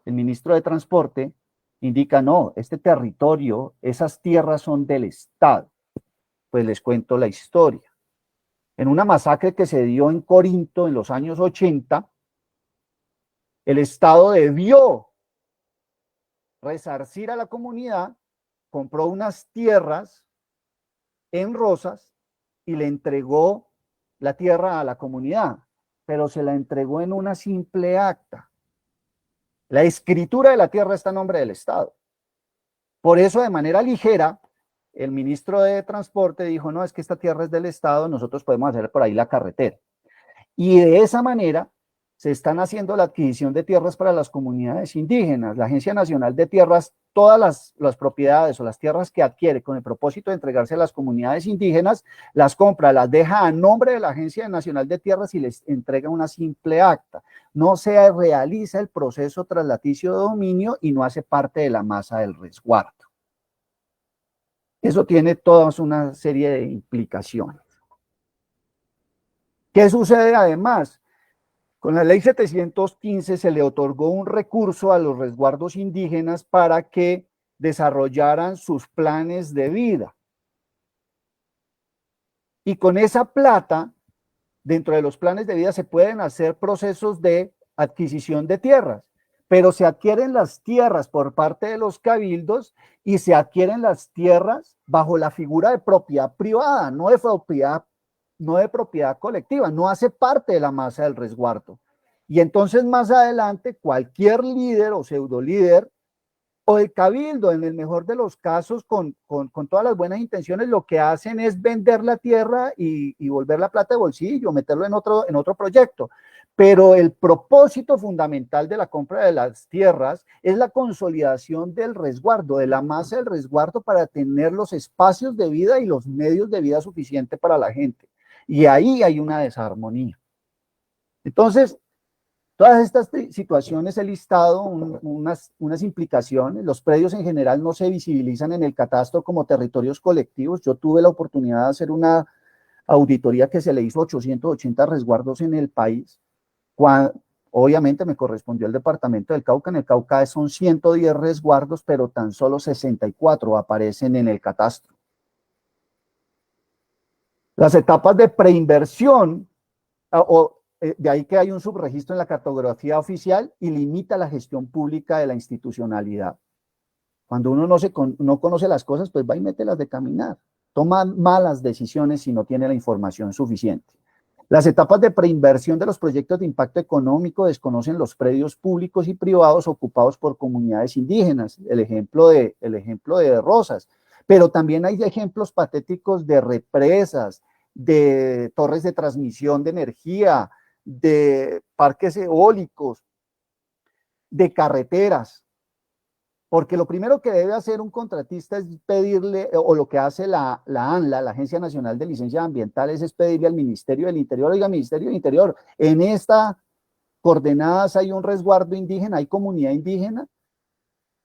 el ministro de Transporte indica, no, este territorio, esas tierras son del Estado. Pues les cuento la historia. En una masacre que se dio en Corinto en los años 80, el Estado debió resarcir a la comunidad, compró unas tierras en Rosas y le entregó la tierra a la comunidad, pero se la entregó en una simple acta. La escritura de la tierra está a nombre del Estado. Por eso, de manera ligera, el ministro de Transporte dijo, no, es que esta tierra es del Estado, nosotros podemos hacer por ahí la carretera. Y de esa manera se están haciendo la adquisición de tierras para las comunidades indígenas. La Agencia Nacional de Tierras, todas las propiedades o las tierras que adquiere con el propósito de entregarse a las comunidades indígenas, las compra, las deja a nombre de la Agencia Nacional de Tierras y les entrega una simple acta. No se realiza el proceso traslaticio de dominio y no hace parte de la masa del resguardo. Eso tiene toda una serie de implicaciones. ¿Qué sucede además? Con la ley 715 se le otorgó un recurso a los resguardos indígenas para que desarrollaran sus planes de vida. Y con esa plata, dentro de los planes de vida se pueden hacer procesos de adquisición de tierras, pero se adquieren las tierras por parte de los cabildos y se adquieren las tierras bajo la figura de propiedad privada, no de propiedad colectiva, no hace parte de la masa del resguardo. Y entonces más adelante cualquier líder o pseudo líder o el cabildo, en el mejor de los casos, con todas las buenas intenciones, lo que hacen es vender la tierra y volver la plata de bolsillo, meterlo en otro proyecto. Pero el propósito fundamental de la compra de las tierras es la consolidación del resguardo, de la masa del resguardo para tener los espacios de vida y los medios de vida suficientes para la gente. Y ahí hay una desarmonía. Entonces, todas estas situaciones he listado unas implicaciones. Los predios en general no se visibilizan en el catastro como territorios colectivos. Yo tuve la oportunidad de hacer una auditoría que se le hizo a 880 resguardos en el país. Obviamente me correspondió al departamento del Cauca. En el Cauca son 110 resguardos, pero tan solo 64 aparecen en el catastro. Las etapas de preinversión, de ahí que hay un subregistro en la cartografía oficial y limita la gestión pública de la institucionalidad. Cuando uno no conoce las cosas, pues va y mételas de caminar. Toma malas decisiones si no tiene la información suficiente. Las etapas de preinversión de los proyectos de impacto económico desconocen los predios públicos y privados ocupados por comunidades indígenas. El ejemplo de Rosas. Pero también hay ejemplos patéticos de represas, de torres de transmisión de energía, de parques eólicos, de carreteras. Porque lo primero que debe hacer un contratista es pedirle, o lo que hace la ANLA, la Agencia Nacional de Licencias Ambientales, es pedirle al Ministerio del Interior, oiga, Ministerio del Interior, en estas coordenadas hay un resguardo indígena, hay comunidad indígena.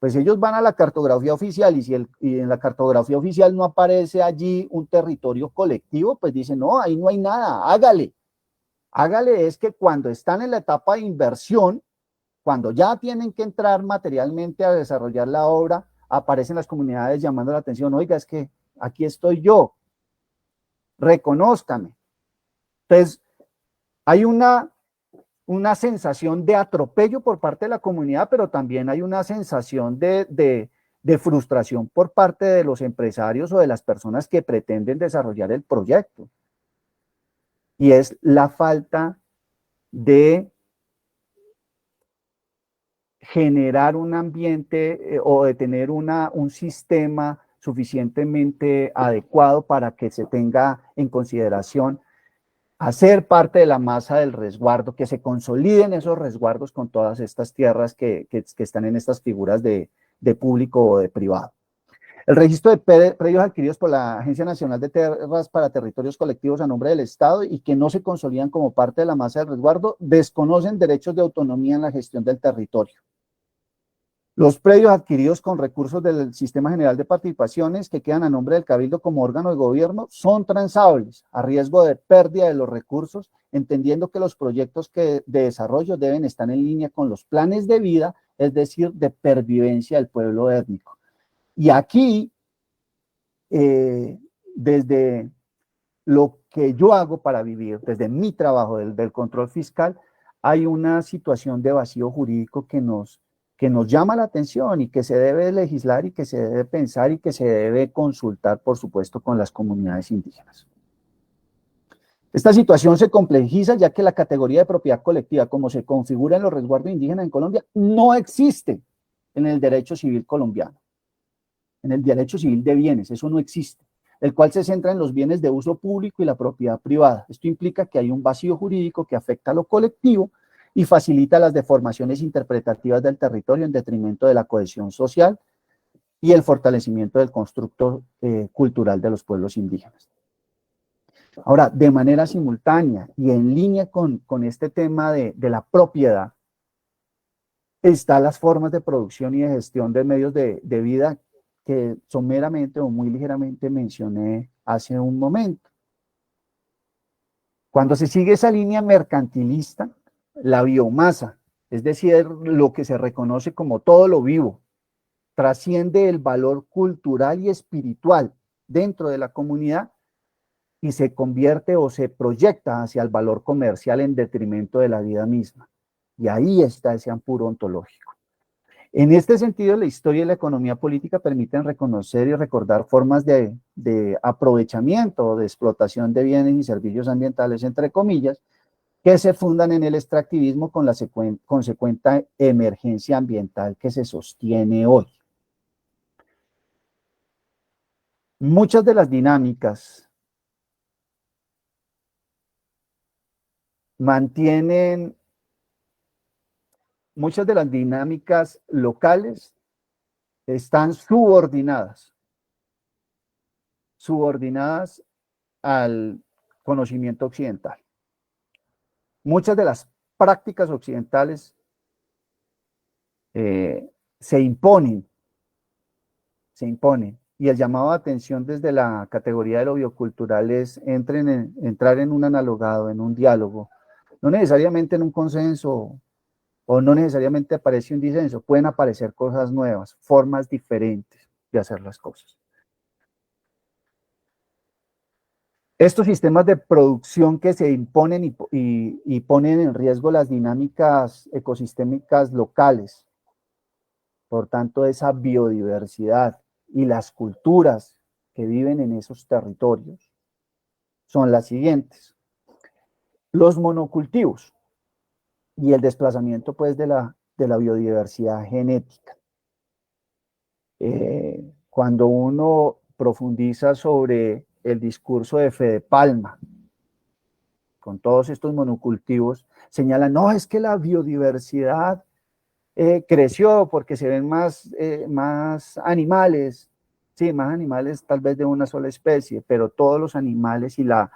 Pues ellos van a la cartografía oficial y en la cartografía oficial no aparece allí un territorio colectivo, pues dicen, no, ahí no hay nada, hágale. Hágale es que cuando están en la etapa de inversión, cuando ya tienen que entrar materialmente a desarrollar la obra, aparecen las comunidades llamando la atención, oiga, es que aquí estoy yo, reconózcame. Entonces, hay una sensación de atropello por parte de la comunidad, pero también hay una sensación de frustración por parte de los empresarios o de las personas que pretenden desarrollar el proyecto. Y es la falta de generar un ambiente o de tener un sistema suficientemente adecuado para que se tenga en consideración hacer parte de la masa del resguardo, que se consoliden esos resguardos con todas estas tierras que están en estas figuras de público o de privado. El registro de predios adquiridos por la Agencia Nacional de Tierras para Territorios Colectivos a nombre del Estado y que no se consolidan como parte de la masa del resguardo, desconocen derechos de autonomía en la gestión del territorio. Los predios adquiridos con recursos del Sistema General de Participaciones que quedan a nombre del Cabildo como órgano de gobierno son transables a riesgo de pérdida de los recursos, entendiendo que los proyectos de desarrollo deben estar en línea con los planes de vida, es decir, de pervivencia del pueblo étnico. Y aquí, desde lo que yo hago para vivir, desde mi trabajo del control fiscal, hay una situación de vacío jurídico que nos llama la atención y que se debe legislar y que se debe pensar y que se debe consultar, por supuesto, con las comunidades indígenas. Esta situación se complejiza ya que la categoría de propiedad colectiva, como se configura en los resguardos indígenas en Colombia, no existe en el derecho civil colombiano. En el derecho civil de bienes, eso no existe, el cual se centra en los bienes de uso público y la propiedad privada. Esto implica que hay un vacío jurídico que afecta a lo colectivo y facilita las deformaciones interpretativas del territorio en detrimento de la cohesión social y el fortalecimiento del constructo cultural de los pueblos indígenas. Ahora, de manera simultánea y en línea con este tema de la propiedad, están las formas de producción y de gestión de medios de vida que someramente o muy ligeramente mencioné hace un momento. Cuando se sigue esa línea mercantilista, la biomasa, es decir, lo que se reconoce como todo lo vivo, trasciende el valor cultural y espiritual dentro de la comunidad y se convierte o se proyecta hacia el valor comercial en detrimento de la vida misma. Y ahí está ese ampuro ontológico. En este sentido, la historia y la economía política permiten reconocer y recordar formas de aprovechamiento o de explotación de bienes y servicios ambientales, entre comillas, que se fundan en el extractivismo con la consecuente emergencia ambiental que se sostiene hoy. Muchas de las dinámicas locales están subordinadas al conocimiento occidental. Muchas de las prácticas occidentales se imponen, y el llamado de atención desde la categoría de lo biocultural es entrar en un analogado, en un diálogo, no necesariamente en un consenso o no necesariamente aparece un disenso, pueden aparecer cosas nuevas, formas diferentes de hacer las cosas. Estos sistemas de producción que se imponen y ponen en riesgo las dinámicas ecosistémicas locales, por tanto esa biodiversidad y las culturas que viven en esos territorios, son las siguientes. Los monocultivos y el desplazamiento pues de la biodiversidad genética. Cuando uno profundiza sobre el discurso de Fede Palma, con todos estos monocultivos, señalan, no, es que la biodiversidad creció porque se ven más animales, sí, más animales tal vez de una sola especie, pero todos los animales y la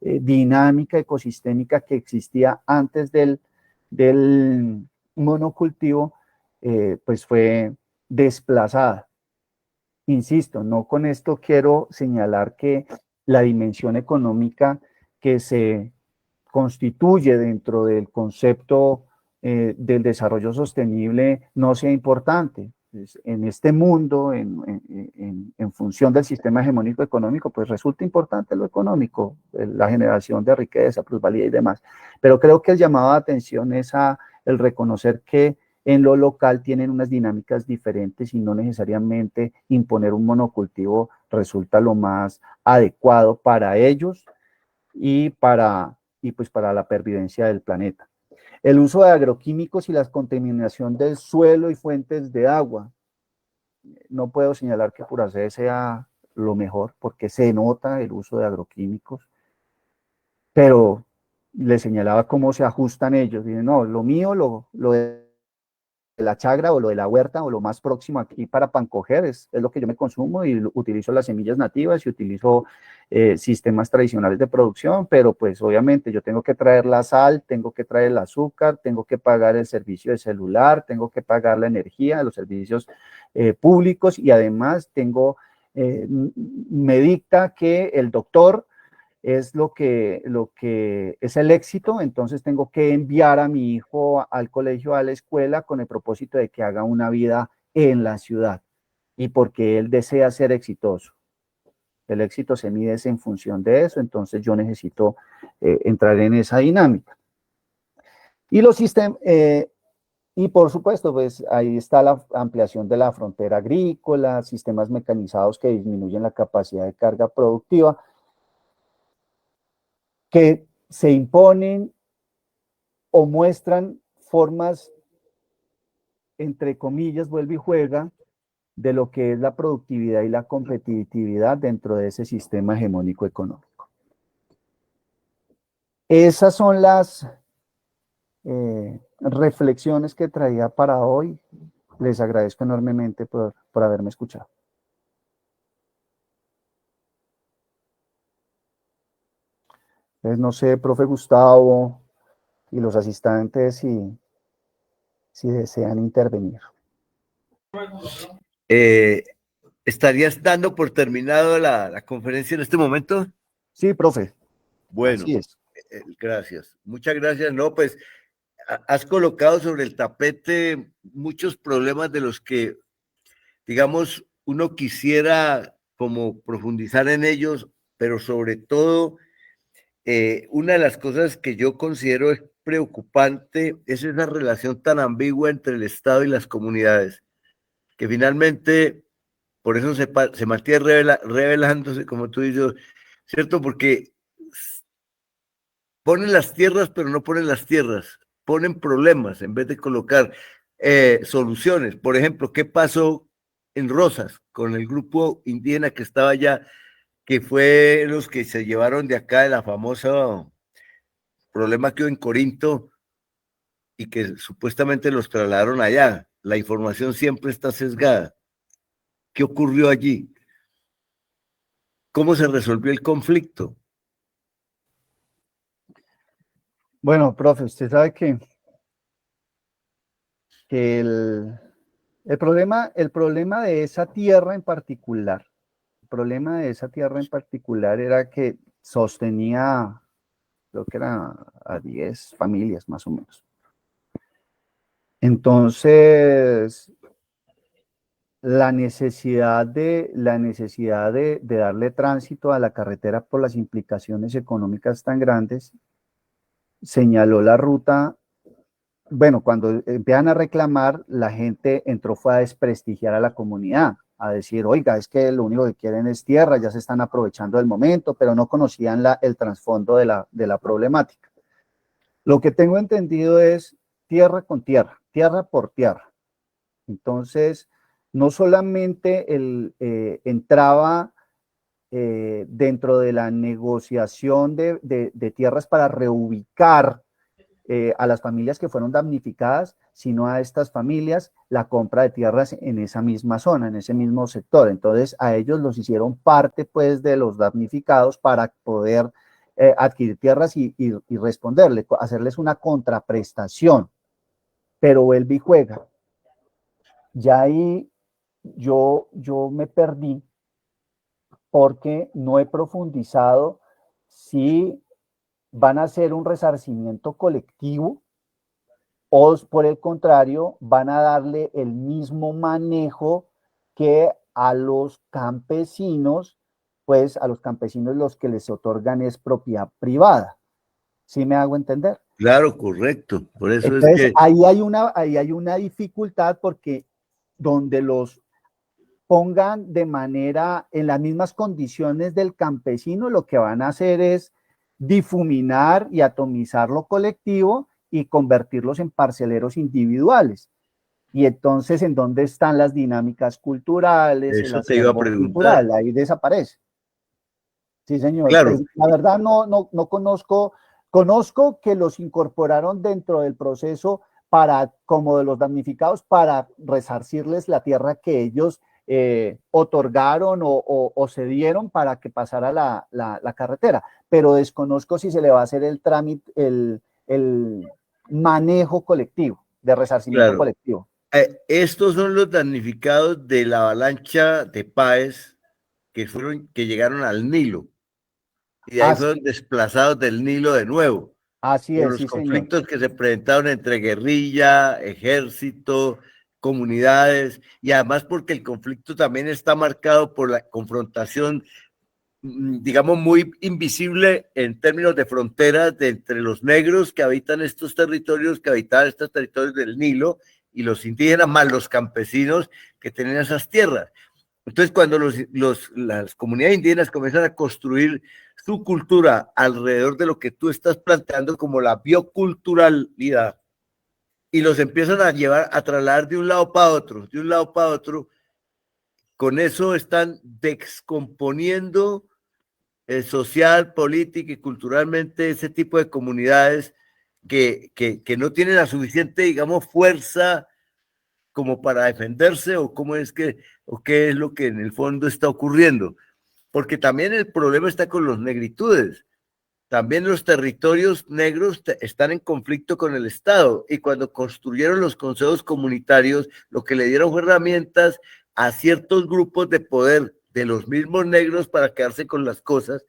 dinámica ecosistémica que existía antes del monocultivo, pues fue desplazada. Insisto, no con esto quiero señalar que la dimensión económica que se constituye dentro del concepto del desarrollo sostenible no sea importante. Pues, en este mundo, en función del sistema hegemónico económico, pues resulta importante lo económico, la generación de riqueza, plusvalía y demás. Pero creo que el llamado de atención es el reconocer que en lo local tienen unas dinámicas diferentes y no necesariamente imponer un monocultivo resulta lo más adecuado para ellos y pues para la pervivencia del planeta. El uso de agroquímicos y la contaminación del suelo y fuentes de agua. No puedo señalar que Puracé sea lo mejor, porque se nota el uso de agroquímicos, pero le señalaba cómo se ajustan ellos. Dicen, no, lo mío, lo de la chagra o lo de la huerta o lo más próximo aquí para pancoger es lo que yo me consumo y utilizo las semillas nativas y utilizo sistemas tradicionales de producción, pero pues obviamente yo tengo que traer la sal, tengo que traer el azúcar, tengo que pagar el servicio de celular, tengo que pagar la energía, los servicios públicos y además me dicta que el doctor es lo que es el éxito, entonces tengo que enviar a mi hijo al colegio, a la escuela, con el propósito de que haga una vida en la ciudad y porque él desea ser exitoso. El éxito se mide en función de eso, entonces yo necesito entrar en esa dinámica. Y los sistemas, y por supuesto, pues ahí está la ampliación de la frontera agrícola, sistemas mecanizados que disminuyen la capacidad de carga productiva, que se imponen o muestran formas, entre comillas, vuelve y juega, de lo que es la productividad y la competitividad dentro de ese sistema hegemónico económico. Esas son las reflexiones que traía para hoy. Les agradezco enormemente por haberme escuchado. Entonces, no sé, profe Gustavo y los asistentes, si desean intervenir. ¿Estarías dando por terminado la conferencia en este momento? Sí, profe. Bueno, así es. Gracias. Muchas gracias. No, pues has colocado sobre el tapete muchos problemas de los que, digamos, uno quisiera como profundizar en ellos, pero sobre todo, una de las cosas que yo considero es preocupante es esa relación tan ambigua entre el Estado y las comunidades, que finalmente, por eso se mantiene revelándose, como tú dices, ¿cierto? Porque ponen las tierras, pero no ponen las tierras, ponen problemas en vez de colocar soluciones. Por ejemplo, ¿qué pasó en Rosas con el grupo indígena que estaba allá, que fue los que se llevaron de acá de la famosa problema que hubo en Corinto y que supuestamente los trasladaron allá? La información siempre está sesgada. ¿Qué ocurrió allí? ¿Cómo se resolvió el conflicto? Bueno, profe, usted sabe que el problema de esa tierra en particular, era que sostenía, creo que era a 10 familias más o menos. Entonces, la necesidad de darle tránsito a la carretera por las implicaciones económicas tan grandes, señaló la ruta. Bueno, cuando empiezan a reclamar, la gente fue a desprestigiar a la comunidad, a decir, oiga, es que lo único que quieren es tierra, ya se están aprovechando del momento, pero no conocían el trasfondo de la problemática. Lo que tengo entendido es tierra con tierra, tierra por tierra. Entonces, no solamente entraba dentro de la negociación de tierras para reubicar a las familias que fueron damnificadas, sino a estas familias la compra de tierras en esa misma zona, en ese mismo sector. Entonces, a ellos los hicieron parte, pues, de los damnificados para poder adquirir tierras y responderle, hacerles una contraprestación. Pero vuelve y juega. Ya ahí yo me perdí porque no he profundizado si van a hacer un resarcimiento colectivo o por el contrario van a darle el mismo manejo que a los campesinos, pues a los campesinos los que les otorgan es propiedad privada. ¿Sí me hago entender? Claro, correcto. Por eso entonces, es que ahí hay una dificultad porque donde los pongan en las mismas condiciones del campesino, lo que van a hacer es difuminar y atomizar lo colectivo y convertirlos en parceleros individuales. Y entonces, ¿en dónde están las dinámicas culturales, el Eso te iba a acervo preguntar. cultural? Ahí desaparece. Sí, señor. Claro. Pues, la verdad no conozco que los incorporaron dentro del proceso para, como de los damnificados, para resarcirles la tierra que ellos otorgaron o cedieron para que pasara la carretera. Pero desconozco si se le va a hacer el trámite, el manejo colectivo, de resarcimiento colectivo. Estos son los damnificados de la avalancha de Páez que llegaron al Nilo. Y de ahí fueron desplazados del Nilo de nuevo. Así por es, los sí, conflictos señor. que se presentaron entre guerrilla, ejército, comunidades, y además porque el conflicto también está marcado por la confrontación, digamos, muy invisible en términos de fronteras entre los negros que habitan estos territorios, que habitaban estos territorios del Nilo, y los indígenas, más los campesinos que tenían esas tierras. Entonces, cuando las comunidades indígenas comienzan a construir su cultura alrededor de lo que tú estás planteando como la bioculturalidad, y los empiezan a llevar, a trasladar de un lado para otro, con eso están descomponiendo social, política y culturalmente ese tipo de comunidades que no tienen la suficiente, digamos, fuerza como para defenderse, o cómo es que, o qué es lo que en el fondo está ocurriendo. Porque también el problema está con los negritudes. También los territorios negros están en conflicto con el Estado, y cuando construyeron los consejos comunitarios, lo que le dieron fue herramientas a ciertos grupos de poder de los mismos negros para quedarse con las cosas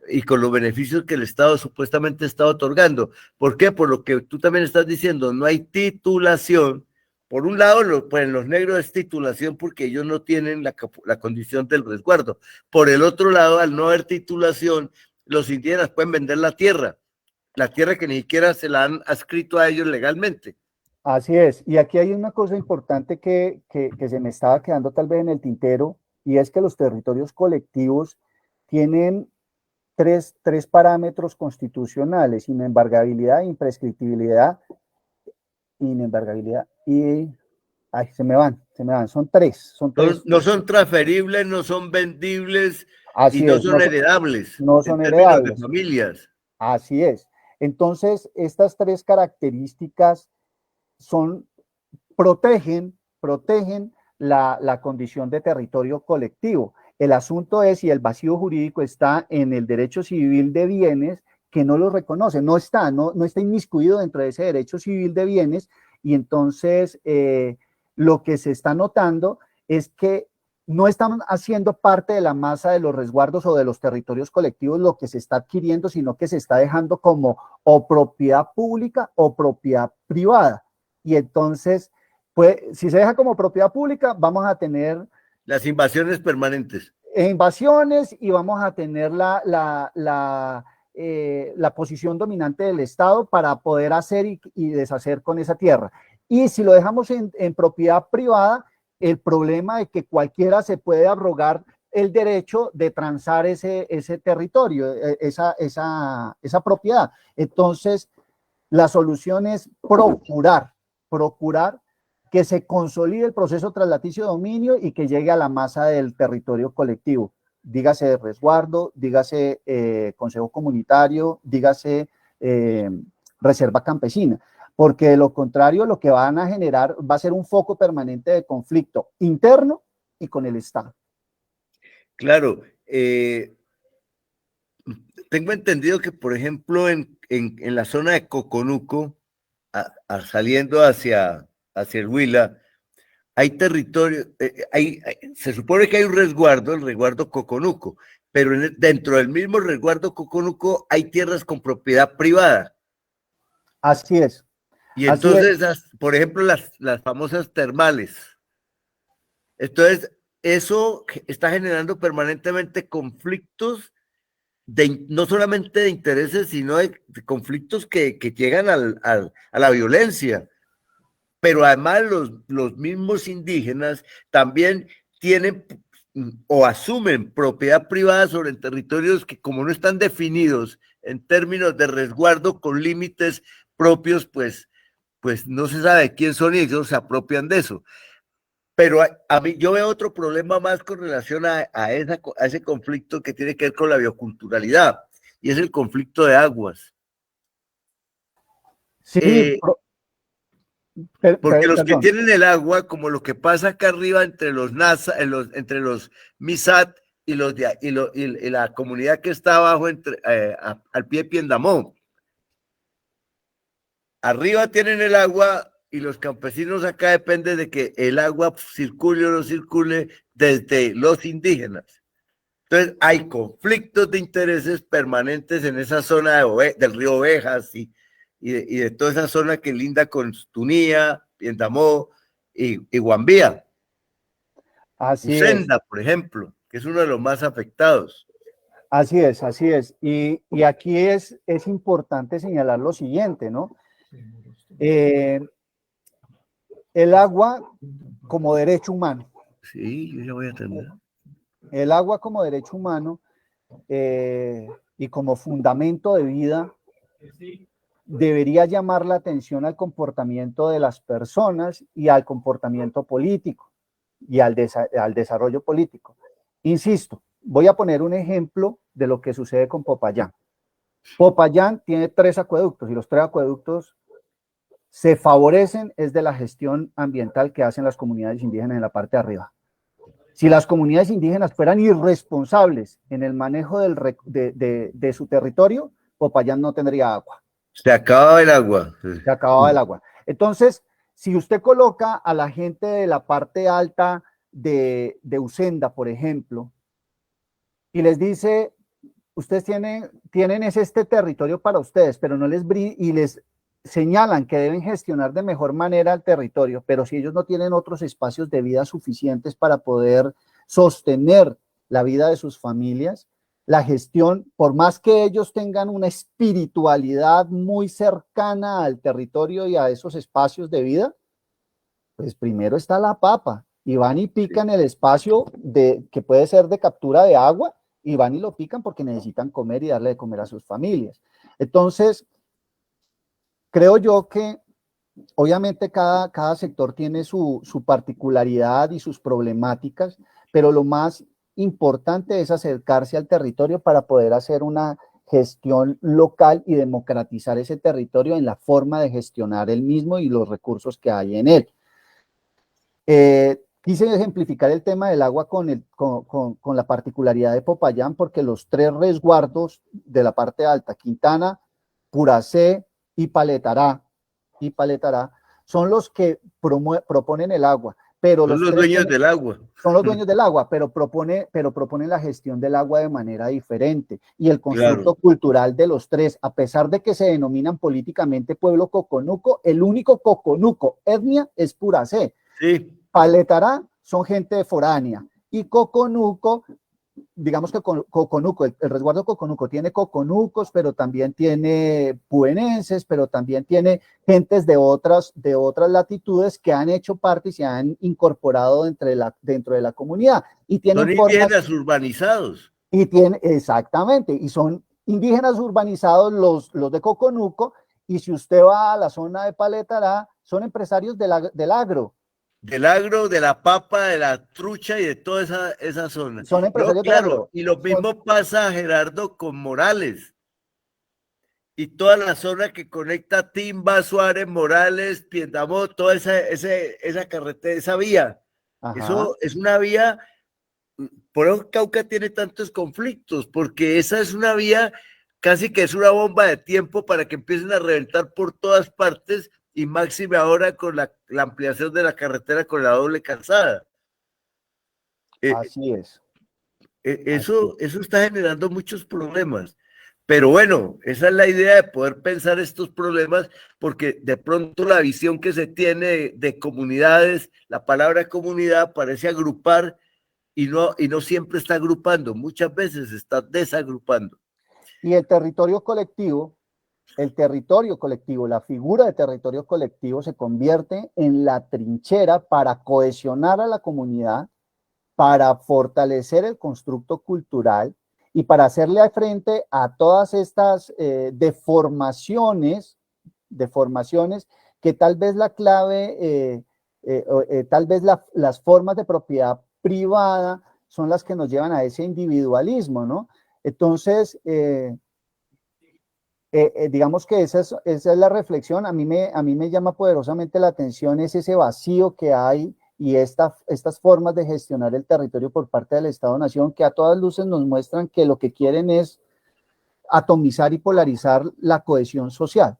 y con los beneficios que el Estado supuestamente está otorgando. ¿Por qué? Por lo que tú también estás diciendo, no hay titulación. Por un lado, pues en los negros es titulación porque ellos no tienen la condición del resguardo. Por el otro lado, al no haber titulación, los indígenas pueden vender la tierra que ni siquiera se la han adscrito a ellos legalmente. Así es. Y aquí hay una cosa importante que se me estaba quedando tal vez en el tintero, y es que los territorios colectivos tienen tres parámetros constitucionales: inembargabilidad, imprescriptibilidad, y ay, se me van, son tres. No son transferibles, no son vendibles, así y no es, son heredables no son en términos heredables. de familias. Así es. Entonces, estas tres características protegen la condición de territorio colectivo. El asunto es si el vacío jurídico está en el derecho civil de bienes, que no lo reconoce, no está inmiscuido dentro de ese derecho civil de bienes, y entonces lo que se está notando es que no están haciendo parte de la masa de los resguardos o de los territorios colectivos lo que se está adquiriendo, sino que se está dejando como o propiedad pública o propiedad privada. Y entonces, pues, si se deja como propiedad pública, vamos a tener las invasiones permanentes. Invasiones, y vamos a tener la posición dominante del Estado para poder hacer y deshacer con esa tierra. Y si lo dejamos en propiedad privada, el problema de que cualquiera se puede abrogar el derecho de transar ese territorio, esa propiedad. Entonces, la solución es procurar que se consolide el proceso tras laticio dominio y que llegue a la masa del territorio colectivo. Dígase resguardo, dígase consejo comunitario, dígase reserva campesina, porque de lo contrario lo que van a generar va a ser un foco permanente de conflicto interno y con el Estado. Claro, tengo entendido que, por ejemplo, en la zona de Coconuco, saliendo hacia el Huila, hay territorio, se supone que hay un resguardo, el resguardo Coconuco, pero dentro del mismo resguardo Coconuco hay tierras con propiedad privada. Así es. Y entonces, por ejemplo, las famosas termales. Entonces, eso está generando permanentemente conflictos no solamente de intereses, sino de conflictos que llegan a la violencia. Pero además los mismos indígenas también tienen o asumen propiedad privada sobre territorios que, como no están definidos en términos de resguardo con límites propios, pues no se sabe quién son y ellos se apropian de eso. Pero a mí yo veo otro problema más con relación a ese conflicto que tiene que ver con la bioculturalidad, y es el conflicto de aguas. Sí, porque los que perdón. tienen el agua, como lo que pasa acá arriba entre los NASA, entre los MISAT y la comunidad que está abajo al pie de Piendamó. Arriba tienen el agua y los campesinos acá dependen de que el agua circule o no circule desde los indígenas. Entonces hay conflictos de intereses permanentes en esa zona del río Ovejas y de toda esa zona que linda con Tunía, Piendamó y Guambía. Así Usenda, es. por ejemplo, que es uno de los más afectados. Así es, así es. Y aquí es importante señalar lo siguiente, ¿no? El agua como derecho humano. Sí, yo ya voy a atender. El agua como derecho humano y como fundamento de vida debería llamar la atención al comportamiento de las personas y al comportamiento político y al desarrollo político. Insisto, voy a poner un ejemplo de lo que sucede con Popayán. Popayán tiene 3 acueductos y los 3 acueductos se favorecen es de la gestión ambiental que hacen las comunidades indígenas en la parte de arriba. Si las comunidades indígenas fueran irresponsables en el manejo de su territorio, Popayán no tendría agua. Se acababa el agua. Se acababa el agua. Entonces, si usted coloca a la gente de la parte alta de Usenda, por ejemplo, y les dice, ustedes tienen este territorio para ustedes, pero no les señalan que deben gestionar de mejor manera el territorio, pero si ellos no tienen otros espacios de vida suficientes para poder sostener la vida de sus familias, la gestión, por más que ellos tengan una espiritualidad muy cercana al territorio y a esos espacios de vida, pues primero está la papa y van y pican el espacio que puede ser de captura de agua y van y lo pican porque necesitan comer y darle de comer a sus familias. Entonces, creo yo que obviamente cada sector tiene su particularidad y sus problemáticas, pero lo más importante es acercarse al territorio para poder hacer una gestión local y democratizar ese territorio en la forma de gestionar el mismo y los recursos que hay en él. Quise ejemplificar el tema del agua con la particularidad de Popayán porque los 3 resguardos de la parte alta, Quintana, Puracé y Paletará, son los que proponen el agua. Pero son los dueños del agua. Son los dueños del agua, pero proponen la gestión del agua de manera diferente. Y el constructo cultural de los 3, a pesar de que se denominan políticamente pueblo coconuco, el único coconuco etnia es Puracé. Sí. Paletará son gente foránea. Y Coconuco, digamos que Coconuco, el resguardo Coconuco tiene coconucos, pero también tiene puenenses, pero también tiene gentes de otras latitudes que han hecho parte y se han incorporado dentro de la comunidad. Y tienen son indígenas urbanizados. Exactamente, y son indígenas urbanizados los de Coconuco, y si usted va a la zona de Paletará, son empresarios del agro. Del agro, de la papa, de la trucha y de toda esa zona. Son empresarios del agro. Y lo mismo pasa, Gerardo, con Morales. Y toda la zona que conecta Timba, Suárez, Morales, Piendamó, toda esa carretera, esa vía. Ajá. Eso es una vía, por eso Cauca tiene tantos conflictos, porque esa es una vía casi que es una bomba de tiempo para que empiecen a reventar por todas partes, y máxime ahora con la ampliación de la carretera con la doble calzada. Así es. Eso está generando muchos problemas. Pero bueno, esa es la idea de poder pensar estos problemas, porque de pronto la visión que se tiene de comunidades, la palabra comunidad parece agrupar y no siempre está agrupando, muchas veces está desagrupando. Y el territorio colectivo, la figura de territorio colectivo se convierte en la trinchera para cohesionar a la comunidad, para fortalecer el constructo cultural y para hacerle frente a todas estas deformaciones de formaciones, que tal vez la clave, tal vez las formas de propiedad privada son las que nos llevan a ese individualismo, ¿no? Entonces, digamos que esa es la reflexión. A mí me llama poderosamente la atención es ese vacío que hay y estas formas de gestionar el territorio por parte del Estado-Nación, que a todas luces nos muestran que lo que quieren es atomizar y polarizar la cohesión social.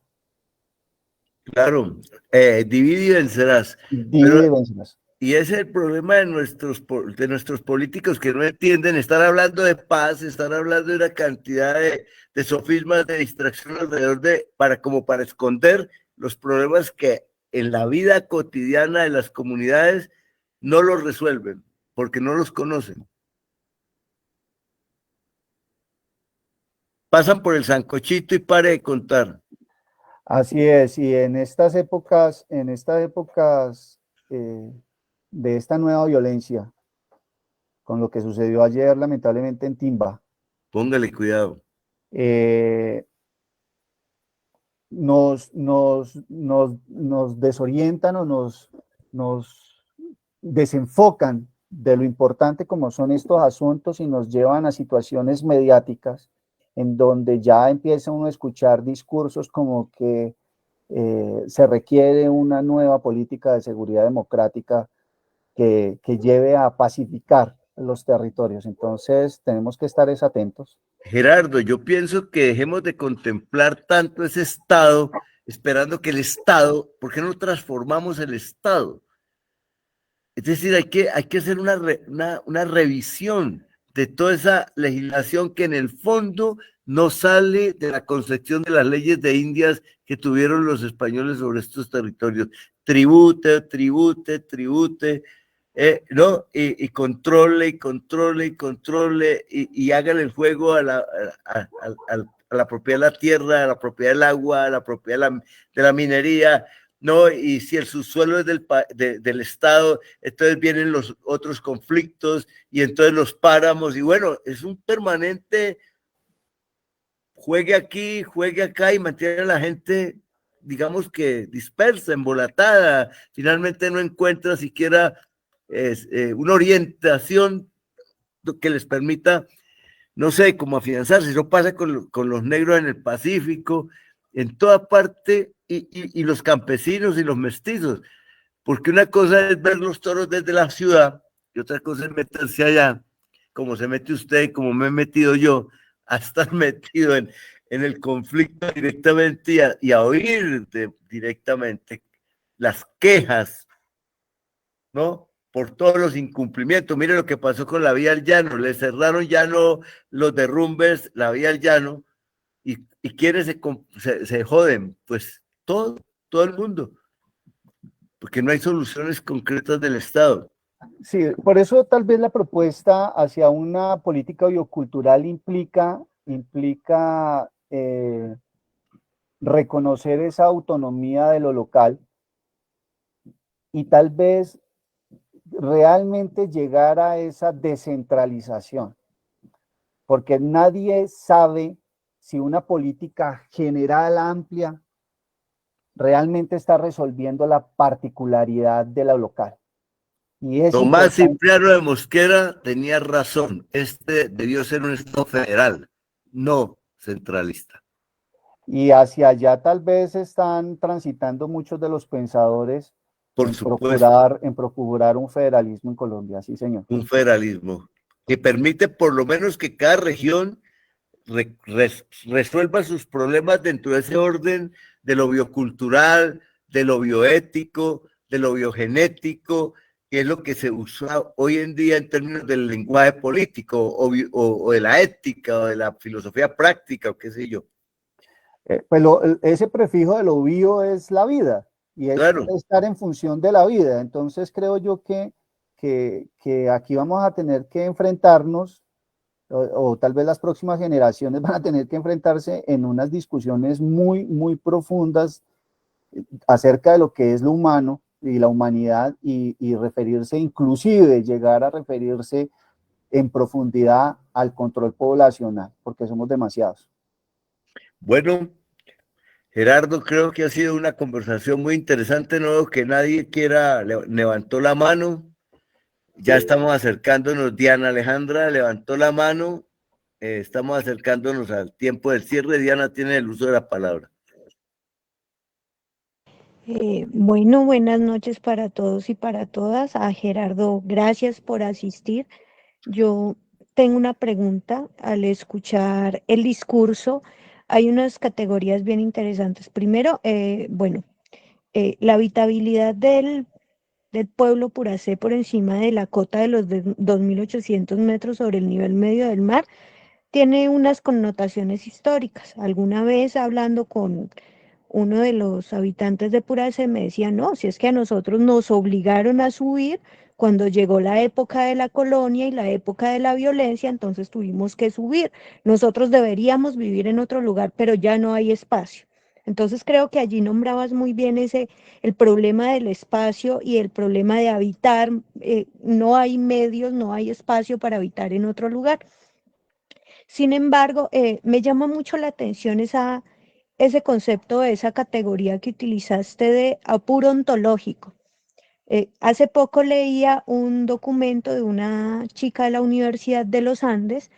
Claro, divide y vencerás. Divide y vencerás. Y ese es el problema de nuestros políticos, que no entienden. Están hablando de paz, están hablando de una cantidad de sofismas, de distracción alrededor para esconder los problemas que en la vida cotidiana de las comunidades no los resuelven, porque no los conocen. Pasan por el sancochito y pare de contar. Así es, y en estas épocas de esta nueva violencia, con lo que sucedió ayer lamentablemente en Timba. Póngale cuidado. Nos desorientan o nos desenfocan de lo importante como son estos asuntos y nos llevan a situaciones mediáticas en donde ya empieza uno a escuchar discursos como que se requiere una nueva política de seguridad democrática que lleve a pacificar los territorios. Entonces tenemos que estar atentos. Gerardo, yo pienso que dejemos de contemplar tanto ese Estado, esperando que el Estado, ¿por qué no transformamos el Estado? Es decir, hay que hacer una revisión de toda esa legislación que en el fondo no sale de la concepción de las leyes de Indias que tuvieron los españoles sobre estos territorios. Tribute, tribute, tribute, ¿no? Y controle, controle, y controle, y hagan el juego a la propiedad de la tierra, a la propiedad del agua, a la propiedad de la minería, ¿no? Y si el subsuelo es del Estado, entonces vienen los otros conflictos y entonces los páramos, y bueno, es un permanente juegue aquí, juegue acá y mantiene a la gente, digamos que dispersa, embolatada, finalmente no encuentra siquiera una orientación que les permita, no sé, cómo afianzarse. Eso pasa con los negros en el Pacífico, en toda parte, y los campesinos y los mestizos, porque una cosa es ver los toros desde la ciudad y otra cosa es meterse allá, como se mete usted, como me he metido yo, a estar metido en el conflicto directamente y a oír directamente las quejas, ¿no? Por todos los incumplimientos. Mire lo que pasó con la vía al llano, le cerraron llano los derrumbes, la vía al llano, y quienes se joden, pues todo el mundo, porque no hay soluciones concretas del Estado. Sí, por eso tal vez la propuesta hacia una política biocultural implica reconocer esa autonomía de lo local y tal vez realmente llegar a esa descentralización, porque nadie sabe si una política general amplia realmente está resolviendo la particularidad de lo local. Y es Tomás Cipriano de Mosquera tenía razón, debió ser un Estado federal, no centralista. Y hacia allá tal vez están transitando muchos de los pensadores en procurar un federalismo en Colombia, sí señor. Un federalismo que permite por lo menos que cada región resuelva sus problemas dentro de ese orden de lo biocultural, de lo bioético, de lo biogenético, que es lo que se usa hoy en día en términos del lenguaje político o de la ética o de la filosofía práctica o qué sé yo. Pues ese prefijo de lo bio es la vida y es claro, estar en función de la vida. Entonces creo yo que aquí vamos a tener que enfrentarnos o tal vez las próximas generaciones van a tener que enfrentarse en unas discusiones muy, muy profundas acerca de lo que es lo humano y la humanidad y referirse, inclusive llegar a referirse en profundidad al control poblacional, porque somos demasiados. Bueno, Gerardo, creo que ha sido una conversación muy interesante. No veo que nadie levantó la mano. Ya estamos acercándonos. Diana Alejandra levantó la mano. Estamos acercándonos al tiempo del cierre. Diana tiene el uso de la palabra. Bueno, buenas noches para todos y para todas. A Gerardo, gracias por asistir. Yo tengo una pregunta. Al escuchar el discurso, hay unas categorías bien interesantes. Primero, la habitabilidad del pueblo Puracé por encima de la cota de los 2.800 metros sobre el nivel medio del mar tiene unas connotaciones históricas. Alguna vez hablando con uno de los habitantes de Puracé me decía, no, si es que a nosotros nos obligaron a subir cuando llegó la época de la colonia y la época de la violencia, entonces tuvimos que subir. Nosotros deberíamos vivir en otro lugar, pero ya no hay espacio. Entonces creo que allí nombrabas muy bien el problema del espacio y el problema de habitar. No hay medios, no hay espacio para habitar en otro lugar. Sin embargo, me llama mucho la atención ese concepto de esa categoría que utilizaste de apuro ontológico. Hace poco leía un documento de una chica de la Universidad de los Andes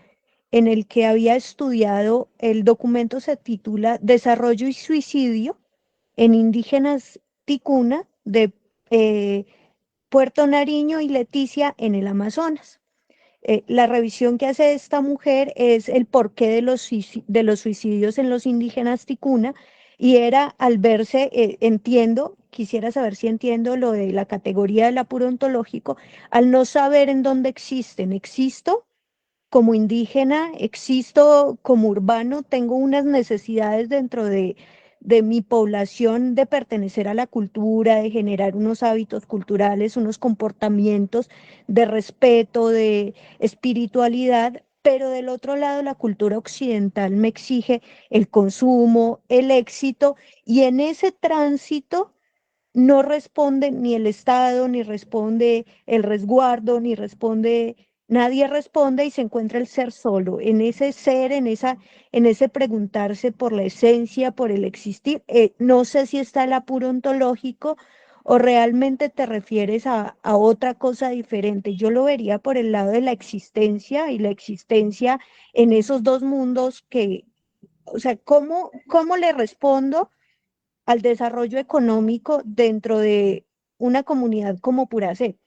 en el que había estudiado, el documento se titula Desarrollo y Suicidio en Indígenas Ticuna de Puerto Nariño y Leticia en el Amazonas. La revisión que hace esta mujer es el porqué de los suicidios en los indígenas ticuna y era al verse, quisiera saber si entiendo lo de la categoría del apuro ontológico, al no saber en dónde existen. Existo como indígena, existo como urbano, tengo unas necesidades dentro de mi población de pertenecer a la cultura, de generar unos hábitos culturales, unos comportamientos de respeto, de espiritualidad, pero del otro lado la cultura occidental me exige el consumo, el éxito, y en ese tránsito no responde ni el Estado, ni responde el resguardo, ni responde, nadie responde y se encuentra el ser solo, en ese ser, en ese preguntarse por la esencia, por el existir. No sé si está el apuro ontológico o realmente te refieres a otra cosa diferente. Yo lo vería por el lado de la existencia y la existencia en esos dos mundos o sea, ¿cómo le respondo al desarrollo económico dentro de una comunidad como Puracé,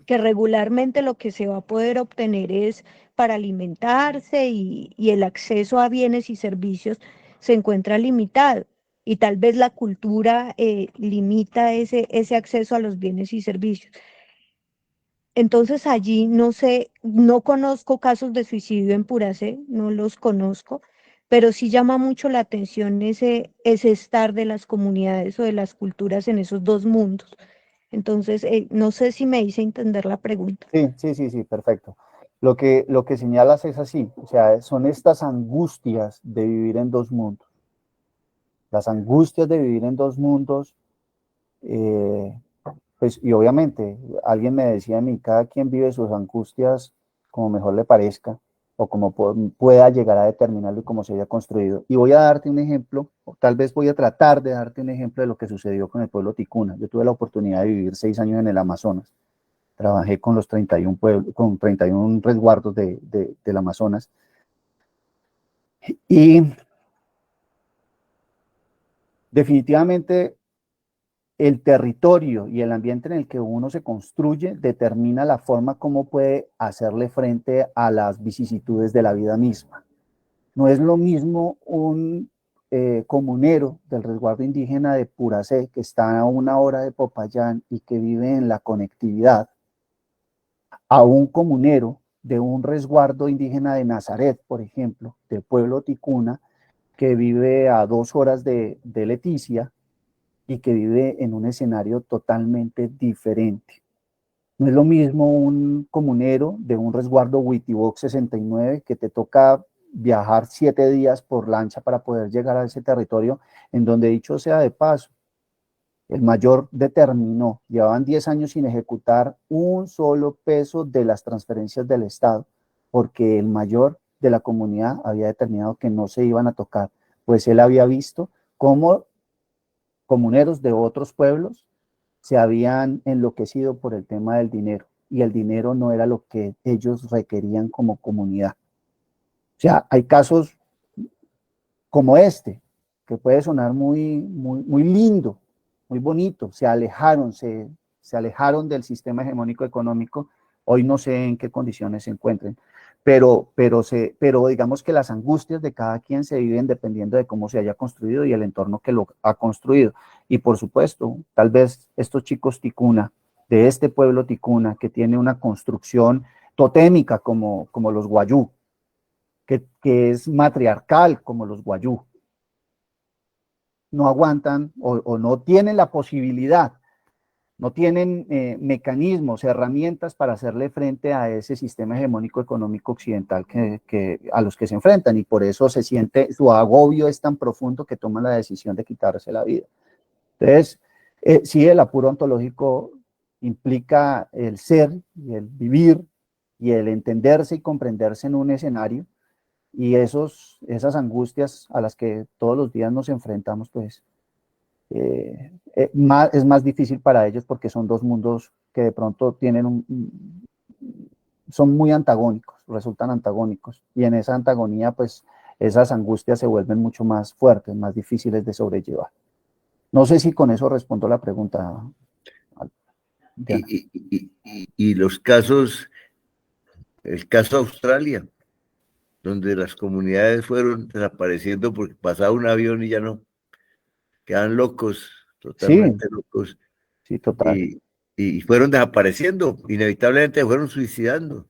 que regularmente lo que se va a poder obtener es para alimentarse y el acceso a bienes y servicios se encuentra limitado? Y tal vez la cultura limita ese acceso a los bienes y servicios. Entonces allí no sé, no conozco casos de suicidio en Puracé, no los conozco, pero sí llama mucho la atención ese estar de las comunidades o de las culturas en esos dos mundos. Entonces, no sé si me hice entender la pregunta. Sí, perfecto. Lo que señalas es así, o sea, son estas angustias de vivir en dos mundos. Las angustias de vivir en dos mundos, pues, y obviamente, alguien me decía a mí, cada quien vive sus angustias como mejor le parezca, o como pueda llegar a determinarlo y cómo se haya construido. Y voy a darte un ejemplo, o tal vez voy a tratar de darte un ejemplo de lo que sucedió con el pueblo ticuna. Yo tuve la oportunidad de vivir 6 años en el Amazonas. Trabajé con los 31 pueblos, con 31 resguardos del Amazonas. Y definitivamente el territorio y el ambiente en el que uno se construye determina la forma como puede hacerle frente a las vicisitudes de la vida misma. No es lo mismo un comunero del resguardo indígena de Puracé, que está a 1 hora de Popayán y que vive en la conectividad, a un comunero de un resguardo indígena de Nazaret, por ejemplo, del pueblo ticuna, que vive a 2 horas de Leticia y que vive en un escenario totalmente diferente. No es lo mismo un comunero de un resguardo Witiboc 69 que te toca viajar 7 días por lancha para poder llegar a ese territorio, en donde, dicho sea de paso, el mayor determinó, llevaban 10 años sin ejecutar un solo peso de las transferencias del Estado, porque el mayor de la comunidad había determinado que no se iban a tocar, pues él había visto cómo comuneros de otros pueblos se habían enloquecido por el tema del dinero, y el dinero no era lo que ellos requerían como comunidad. O sea, hay casos como este, que puede sonar muy lindo, muy bonito. Se alejaron del sistema hegemónico económico. Hoy no sé en qué condiciones se encuentren, pero digamos que las angustias de cada quien se viven dependiendo de cómo se haya construido y el entorno que lo ha construido. Y por supuesto, tal vez estos chicos ticuna, de este pueblo ticuna, que tiene una construcción totémica como los guayú, que es matriarcal como los guayú, no aguantan o no tienen la posibilidad, no tienen mecanismos, herramientas para hacerle frente a ese sistema hegemónico económico occidental a los que se enfrentan, y por eso su agobio es tan profundo que toman la decisión de quitarse la vida. Entonces, sí, el apuro ontológico implica el ser y el vivir y el entenderse y comprenderse en un escenario, y esas angustias a las que todos los días nos enfrentamos, pues es más difícil para ellos, porque son dos mundos que de pronto son muy antagónicos, resultan antagónicos, y en esa antagonía pues esas angustias se vuelven mucho más fuertes, más difíciles de sobrellevar. No sé si con eso respondo la pregunta. Y los casos, el caso de Australia, donde las comunidades fueron desapareciendo porque pasaba un avión y ya no, quedan locos, totalmente locos. Sí, total. Y fueron desapareciendo, inevitablemente fueron suicidando.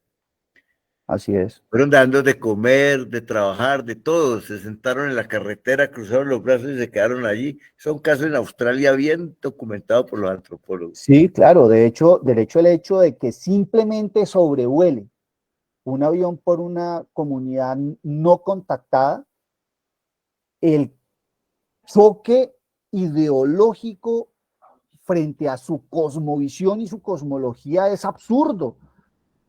Así es. Fueron dando de comer, de trabajar, de todo. Se sentaron en la carretera, cruzaron los brazos y se quedaron allí. Son casos en Australia bien documentados por los antropólogos. Sí, claro. De hecho, el hecho de que simplemente sobrevuele un avión por una comunidad no contactada, el choque ideológico frente a su cosmovisión y su cosmología es absurdo,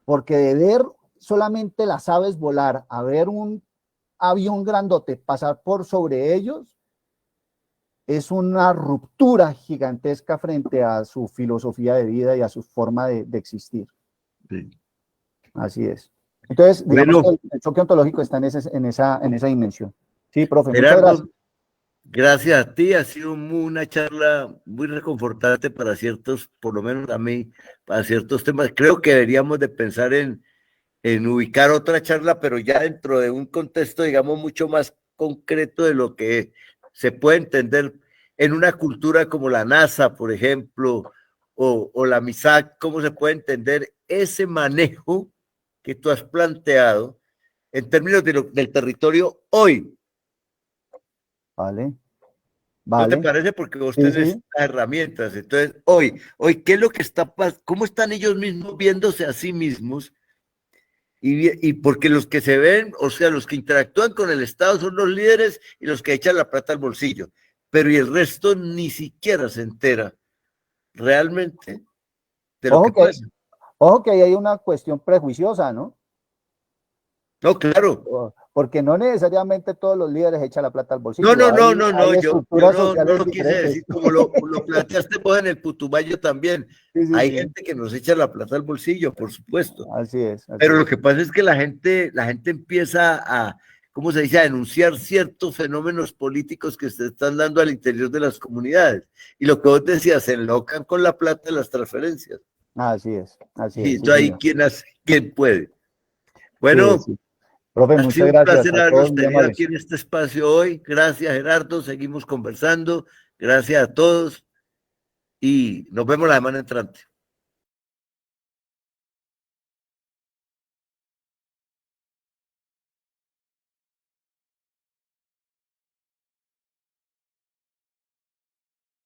porque de ver solamente las aves volar a ver un avión grandote pasar por sobre ellos es una ruptura gigantesca frente a su filosofía de vida y a su forma de existir. Sí. Así es. Entonces, digamos que el choque ontológico está en esa dimensión. Sí, profe, Gerardo, muchas gracias. Gracias a ti, ha sido una charla muy reconfortante para ciertos, por lo menos a mí, para ciertos temas. Creo que deberíamos de pensar en ubicar otra charla, pero ya dentro de un contexto, digamos, mucho más concreto de lo que se puede entender en una cultura como la NASA, por ejemplo, o la MISAC, cómo se puede entender ese manejo que tú has planteado en términos del territorio hoy. Vale. ¿No te parece? Porque vos tenés las herramientas. Entonces, hoy, ¿qué es lo que está pasando? ¿Cómo están ellos mismos viéndose a sí mismos? Y porque los que se ven, o sea, los que interactúan con el Estado son los líderes y los que echan la plata al bolsillo. Pero y el resto ni siquiera se entera realmente de lo que pasa. Ojo que ahí hay una cuestión prejuiciosa, ¿no? No, claro. Porque no necesariamente todos los líderes echan la plata al bolsillo. No, hay yo no lo quise decir como lo planteaste vos en el Putumayo también. Sí, hay gente que nos echa la plata al bolsillo, por supuesto. Así es. Pero lo que pasa es que la gente empieza a, ¿cómo se dice?, a denunciar ciertos fenómenos políticos que se están dando al interior de las comunidades. Y lo que vos decías, se enlocan con la plata de las transferencias. Así es. Y entonces ahí quién puede. Bueno, sí. Profe, ha muchas sido un gracias. placer haberlos tenido aquí en este espacio hoy. Gracias, Gerardo. Seguimos conversando. Gracias a todos. Y nos vemos la semana entrante.